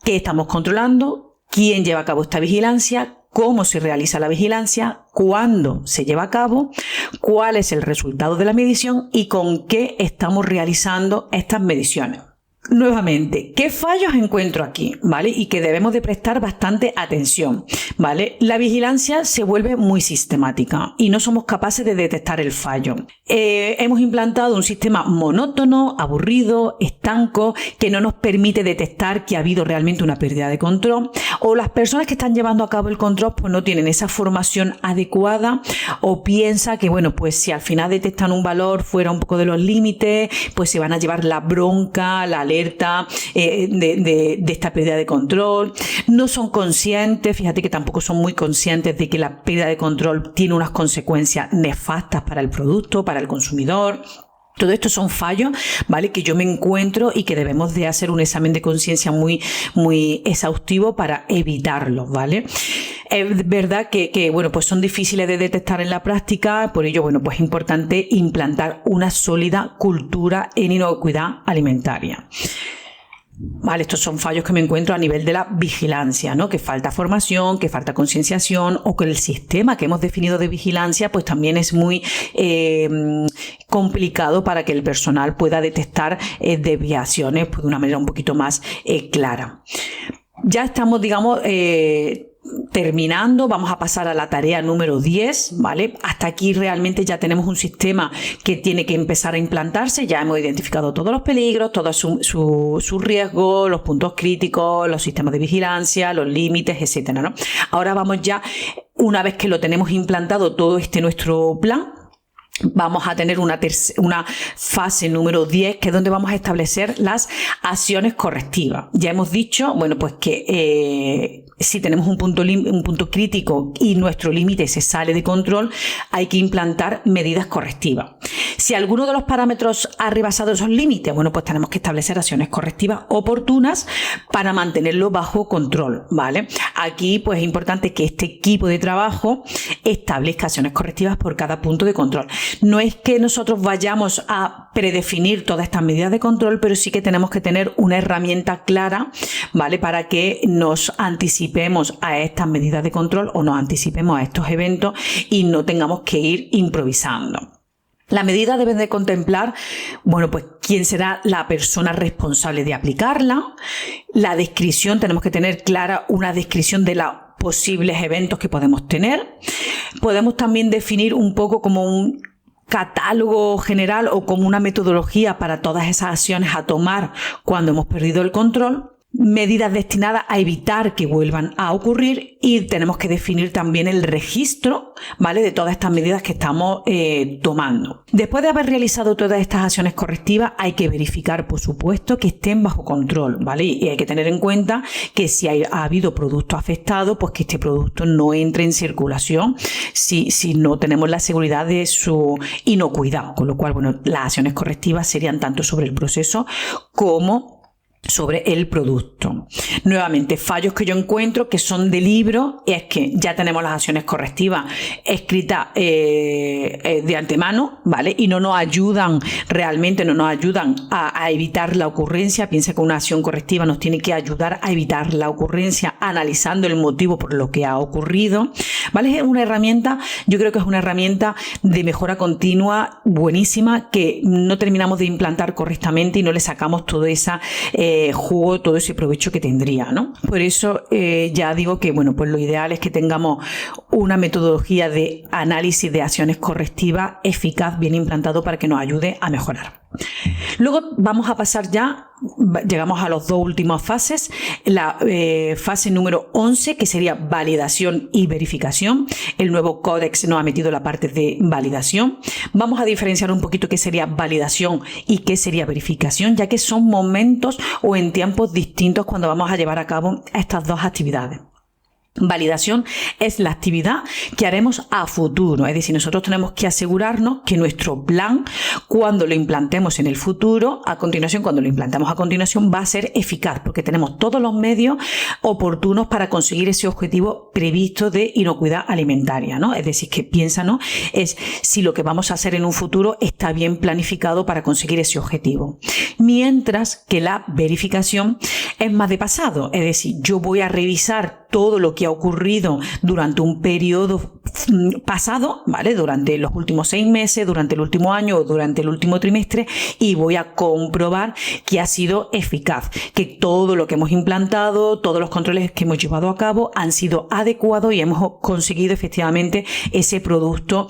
qué estamos controlando, quién lleva a cabo esta vigilancia, cómo se realiza la vigilancia, cuándo se lleva a cabo, cuál es el resultado de la medición y con qué estamos realizando estas mediciones. Nuevamente, ¿qué fallos encuentro aquí? ¿Vale? Y que debemos de prestar bastante atención, ¿vale? La vigilancia se vuelve muy sistemática y no somos capaces de detectar el fallo. Hemos implantado un sistema monótono, aburrido, estanco, que no nos permite detectar que ha habido realmente una pérdida de control, o las personas que están llevando a cabo el control pues no tienen esa formación adecuada, o piensa que, bueno, pues si al final detectan un valor fuera un poco de los límites, pues se van a llevar la bronca, la alerta de esta pérdida de control. No son conscientes, fíjate que tampoco son muy conscientes de que la pérdida de control tiene unas consecuencias nefastas para el producto, para el consumidor. Todo esto son fallos, ¿vale?, que yo me encuentro y que debemos de hacer un examen de conciencia muy, muy exhaustivo para evitarlos, ¿vale? Es verdad que, bueno, pues son difíciles de detectar en la práctica, por ello, bueno, pues es importante implantar una sólida cultura en inocuidad alimentaria. Vale, estos son fallos que me encuentro a nivel de la vigilancia, ¿no? Que falta formación, que falta concienciación, o que el sistema que hemos definido de vigilancia pues también es muy complicado para que el personal pueda detectar desviaciones pues, de una manera un poquito más clara. Ya estamos, digamos, terminando, vamos a pasar a la tarea número 10, ¿vale? Hasta aquí realmente ya tenemos un sistema que tiene que empezar a implantarse, ya hemos identificado todos los peligros, todos sus riesgos, los puntos críticos, los sistemas de vigilancia, los límites, etcétera, ¿no? Ahora vamos ya, una vez que lo tenemos implantado todo nuestro plan, vamos a tener una fase número 10, que es donde vamos a establecer las acciones correctivas. Ya hemos dicho, bueno, pues que si tenemos un punto crítico y nuestro límite se sale de control, hay que implantar medidas correctivas. Si alguno de los parámetros ha rebasado esos límites, bueno, pues tenemos que establecer acciones correctivas oportunas para mantenerlo bajo control, ¿vale? Aquí, pues es importante que este equipo de trabajo establezca acciones correctivas por cada punto de control. No es que nosotros vayamos a predefinir todas estas medidas de control, pero sí que tenemos que tener una herramienta clara, ¿vale?, para que nos anticipemos a estas medidas de control o nos anticipemos a estos eventos y no tengamos que ir improvisando. La medida debe de contemplar, bueno, pues quién será la persona responsable de aplicarla. La descripción, tenemos que tener clara una descripción de los posibles eventos que podemos tener. Podemos también definir un poco como un catálogo general o como una metodología para todas esas acciones a tomar cuando hemos perdido el control. Medidas destinadas a evitar que vuelvan a ocurrir, y tenemos que definir también el registro, ¿vale?, de todas estas medidas que estamos tomando. Después de haber realizado todas estas acciones correctivas, hay que verificar, por supuesto, que estén bajo control, ¿vale? Y hay que tener en cuenta que si ha habido producto afectado, pues que este producto no entre en circulación si no tenemos la seguridad de su inocuidad. Con lo cual, bueno, las acciones correctivas serían tanto sobre el proceso como sobre el producto. Nuevamente, fallos que yo encuentro que son de libro, es que ya tenemos las acciones correctivas escritas de antemano, ¿vale? Y no nos ayudan, realmente no nos ayudan a evitar la ocurrencia. Piensa que una acción correctiva nos tiene que ayudar a evitar la ocurrencia analizando el motivo por lo que ha ocurrido, ¿vale? Es una herramienta, yo creo que es una herramienta de mejora continua buenísima, que no terminamos de implantar correctamente y no le sacamos todo ese jugo, todo ese provecho que tendría, ¿no? Por eso ya digo que, bueno, pues lo ideal es que tengamos una metodología de análisis de acciones correctivas eficaz, bien implantado, para que nos ayude a mejorar. Luego vamos a pasar ya, llegamos a las dos últimas fases, la fase número 11, que sería validación y verificación. El nuevo códex nos ha metido la parte de validación. Vamos a diferenciar un poquito qué sería validación y qué sería verificación, ya que son momentos o en tiempos distintos cuando vamos a llevar a cabo estas dos actividades. Validación es la actividad que haremos a futuro, es decir, nosotros tenemos que asegurarnos que nuestro plan, cuando lo implantemos en el futuro, cuando lo implantamos a continuación, va a ser eficaz, porque tenemos todos los medios oportunos para conseguir ese objetivo previsto de inocuidad alimentaria, ¿no? Es decir, que piensa, ¿no?, es si lo que vamos a hacer en un futuro está bien planificado para conseguir ese objetivo. Mientras que la verificación es más de pasado, es decir, yo voy a revisar todo lo que ha ocurrido durante un periodo pasado, ¿vale? Durante los últimos 6 meses, durante el último año o durante el último trimestre, y voy a comprobar que ha sido eficaz, que todo lo que hemos implantado, todos los controles que hemos llevado a cabo han sido adecuados y hemos conseguido efectivamente ese producto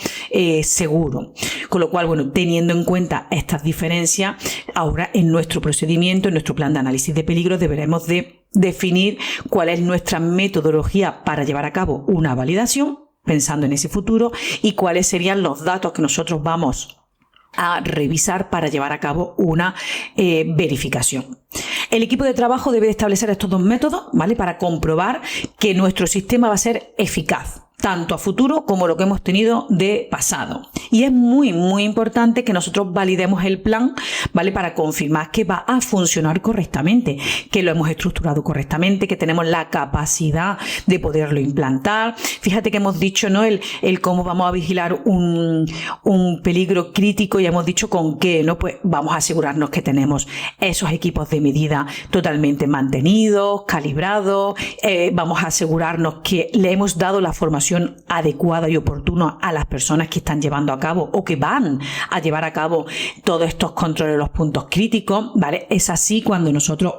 seguro. Con lo cual, bueno, teniendo en cuenta estas diferencias, ahora en nuestro procedimiento, en nuestro plan de análisis de peligro, deberemos de definir cuál es nuestra metodología para llevar a cabo una validación, pensando en ese futuro, y cuáles serían los datos que nosotros vamos a revisar para llevar a cabo una verificación. El equipo de trabajo debe de establecer estos 2 métodos, ¿vale? Para comprobar que nuestro sistema va a ser eficaz, tanto a futuro como lo que hemos tenido de pasado. Y es muy, muy importante que nosotros validemos el plan, ¿vale? Para confirmar que va a funcionar correctamente, que lo hemos estructurado correctamente, que tenemos la capacidad de poderlo implantar. Fíjate que hemos dicho, ¿no? El cómo vamos a vigilar un peligro crítico, y hemos dicho con qué, ¿no? Pues vamos a asegurarnos que tenemos esos equipos de medida totalmente mantenidos, calibrados, vamos a asegurarnos que le hemos dado la formación adecuada y oportuna a las personas que están llevando a cabo o que van a llevar a cabo todos estos controles de los puntos críticos, ¿vale? Es así cuando nosotros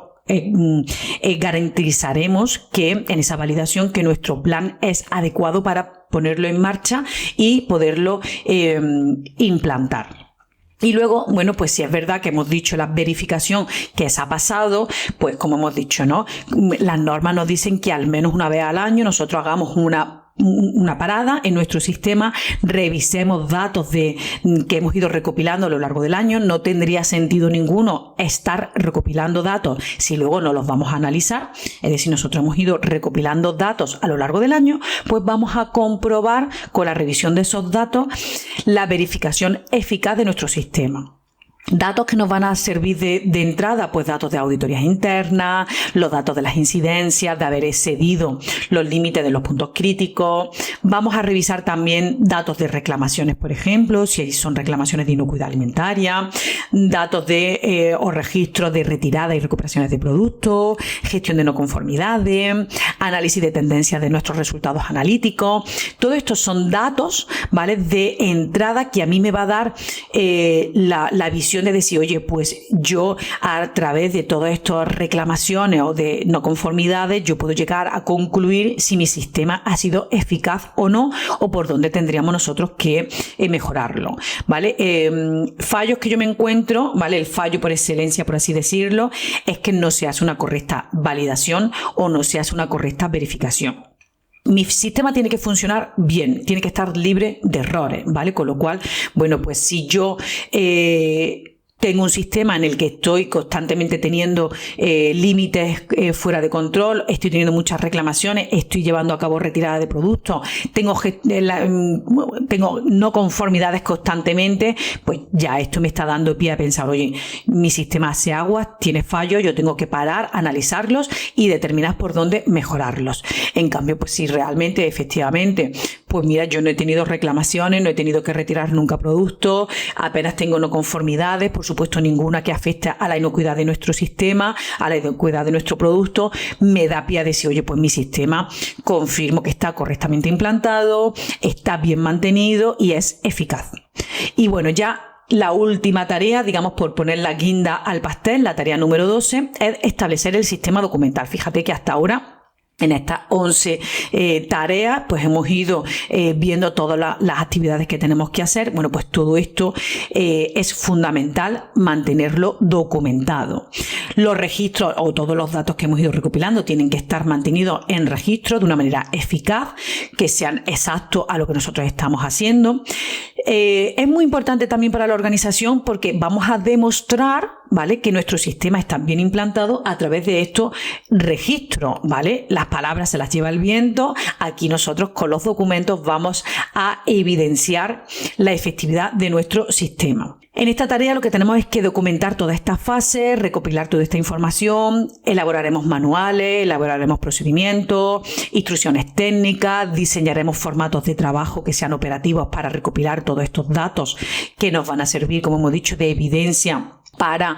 garantizaremos que en esa validación que nuestro plan es adecuado para ponerlo en marcha y poderlo implantar. Y luego, bueno, pues si es verdad que hemos dicho la verificación que se ha pasado, pues como hemos dicho, ¿no? Las normas nos dicen que al menos una vez al año nosotros hagamos una parada en nuestro sistema, revisemos datos que hemos ido recopilando a lo largo del año. No tendría sentido ninguno estar recopilando datos si luego no los vamos a analizar. Es decir, nosotros hemos ido recopilando datos a lo largo del año, pues vamos a comprobar con la revisión de esos datos la verificación eficaz de nuestro sistema. Datos que nos van a servir de entrada, pues datos de auditorías internas, los datos de las incidencias, de haber excedido los límites de los puntos críticos. Vamos a revisar también datos de reclamaciones, por ejemplo, si son reclamaciones de inocuidad alimentaria, datos o registros de retirada y recuperaciones de productos, gestión de no conformidades, análisis de tendencias de nuestros resultados analíticos. Todo esto son datos, ¿vale?, de entrada que a mí me va a dar la visión de decir, oye, pues yo a través de todas estas reclamaciones o de no conformidades, yo puedo llegar a concluir si mi sistema ha sido eficaz o no, o por dónde tendríamos nosotros que mejorarlo, ¿vale? Fallos que yo me encuentro, ¿vale? El fallo por excelencia, por así decirlo, es que no se hace una correcta validación o no se hace una correcta verificación. Mi sistema tiene que funcionar bien, tiene que estar libre de errores, ¿vale? Con lo cual, bueno, pues si yo tengo un sistema en el que estoy constantemente teniendo límites fuera de control, estoy teniendo muchas reclamaciones, estoy llevando a cabo retirada de productos, tengo no conformidades constantemente, pues ya esto me está dando pie a pensar, oye, mi sistema hace aguas, tiene fallos, yo tengo que parar, analizarlos y determinar por dónde mejorarlos. En cambio, pues si realmente, efectivamente, pues mira, yo no he tenido reclamaciones, no he tenido que retirar nunca productos, apenas tengo no conformidades, por supuesto ninguna que afecte a la inocuidad de nuestro sistema, a la inocuidad de nuestro producto, me da pie a decir, oye, pues mi sistema confirmo que está correctamente implantado, está bien mantenido y es eficaz. Y bueno, ya la última tarea, digamos, por poner la guinda al pastel, la tarea número 12, es establecer el sistema documental. Fíjate que hasta ahora, en estas 11 tareas, pues hemos ido viendo todas las actividades que tenemos que hacer. Bueno, pues todo esto es fundamental mantenerlo documentado. Los registros o todos los datos que hemos ido recopilando tienen que estar mantenidos en registro de una manera eficaz, que sean exactos a lo que nosotros estamos haciendo. Es muy importante también para la organización porque vamos a demostrar, ¿vale?, que nuestro sistema está bien implantado a través de estos registros, ¿vale? Las palabras se las lleva el viento. Aquí nosotros con los documentos vamos a evidenciar la efectividad de nuestro sistema. En esta tarea lo que tenemos es que documentar toda esta fase, recopilar toda esta información, elaboraremos manuales, elaboraremos procedimientos, instrucciones técnicas, diseñaremos formatos de trabajo que sean operativos para recopilar todos estos datos que nos van a servir, como hemos dicho, de evidencia para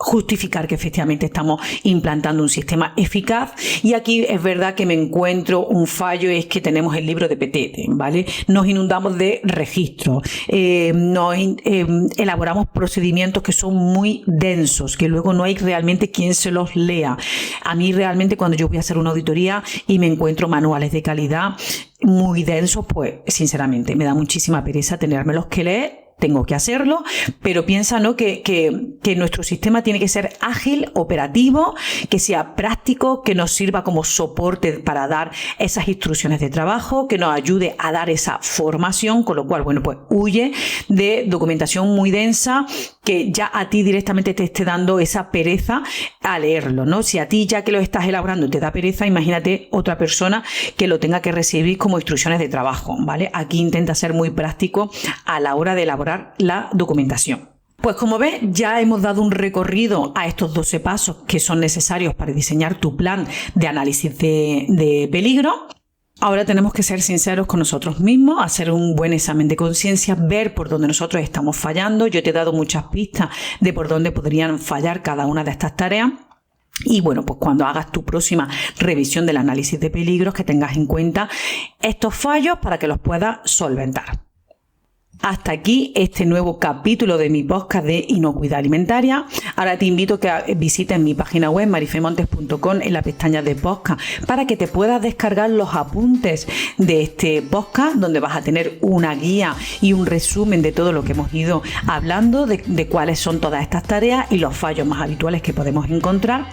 justificar que efectivamente estamos implantando un sistema eficaz. Y aquí es verdad que me encuentro un fallo, es que tenemos el libro de Petete, ¿vale? Nos inundamos de registros, elaboramos procedimientos que son muy densos, que luego no hay realmente quien se los lea. A mí realmente cuando yo voy a hacer una auditoría y me encuentro manuales de calidad muy densos, pues sinceramente me da muchísima pereza tenérmelos que leer. Tengo que hacerlo, pero piensa, ¿no?, que nuestro sistema tiene que ser ágil, operativo, que sea práctico, que nos sirva como soporte para dar esas instrucciones de trabajo, que nos ayude a dar esa formación, con lo cual, bueno, pues huye de documentación muy densa que ya a ti directamente te esté dando esa pereza a leerlo, ¿no? Si a ti ya que lo estás elaborando te da pereza, imagínate otra persona que lo tenga que recibir como instrucciones de trabajo, ¿vale? Aquí intenta ser muy práctico a la hora de elaborar la documentación. Pues como ves, ya hemos dado un recorrido a estos 12 pasos que son necesarios para diseñar tu plan de análisis de peligro. Ahora tenemos que ser sinceros con nosotros mismos, hacer un buen examen de conciencia, ver por dónde nosotros estamos fallando. Yo te he dado muchas pistas de por dónde podrían fallar cada una de estas tareas. Y bueno, pues cuando hagas tu próxima revisión del análisis de peligros, que tengas en cuenta estos fallos para que los puedas solventar. Hasta aquí este nuevo capítulo de mi podcast de inocuidad alimentaria. Ahora te invito a que visites mi página web marifemontes.com en la pestaña de podcast para que te puedas descargar los apuntes de este podcast, donde vas a tener una guía y un resumen de todo lo que hemos ido hablando, de cuáles son todas estas tareas y los fallos más habituales que podemos encontrar,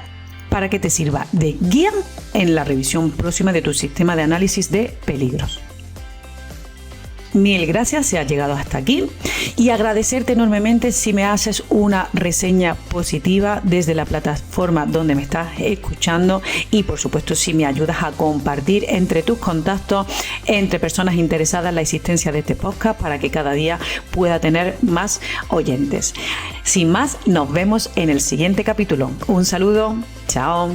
para que te sirva de guía en la revisión próxima de tu sistema de análisis de peligros. Mil gracias si has llegado hasta aquí y agradecerte enormemente si me haces una reseña positiva desde la plataforma donde me estás escuchando y por supuesto si me ayudas a compartir entre tus contactos, entre personas interesadas en la existencia de este podcast para que cada día pueda tener más oyentes. Sin más, nos vemos en el siguiente capítulo. Un saludo, chao.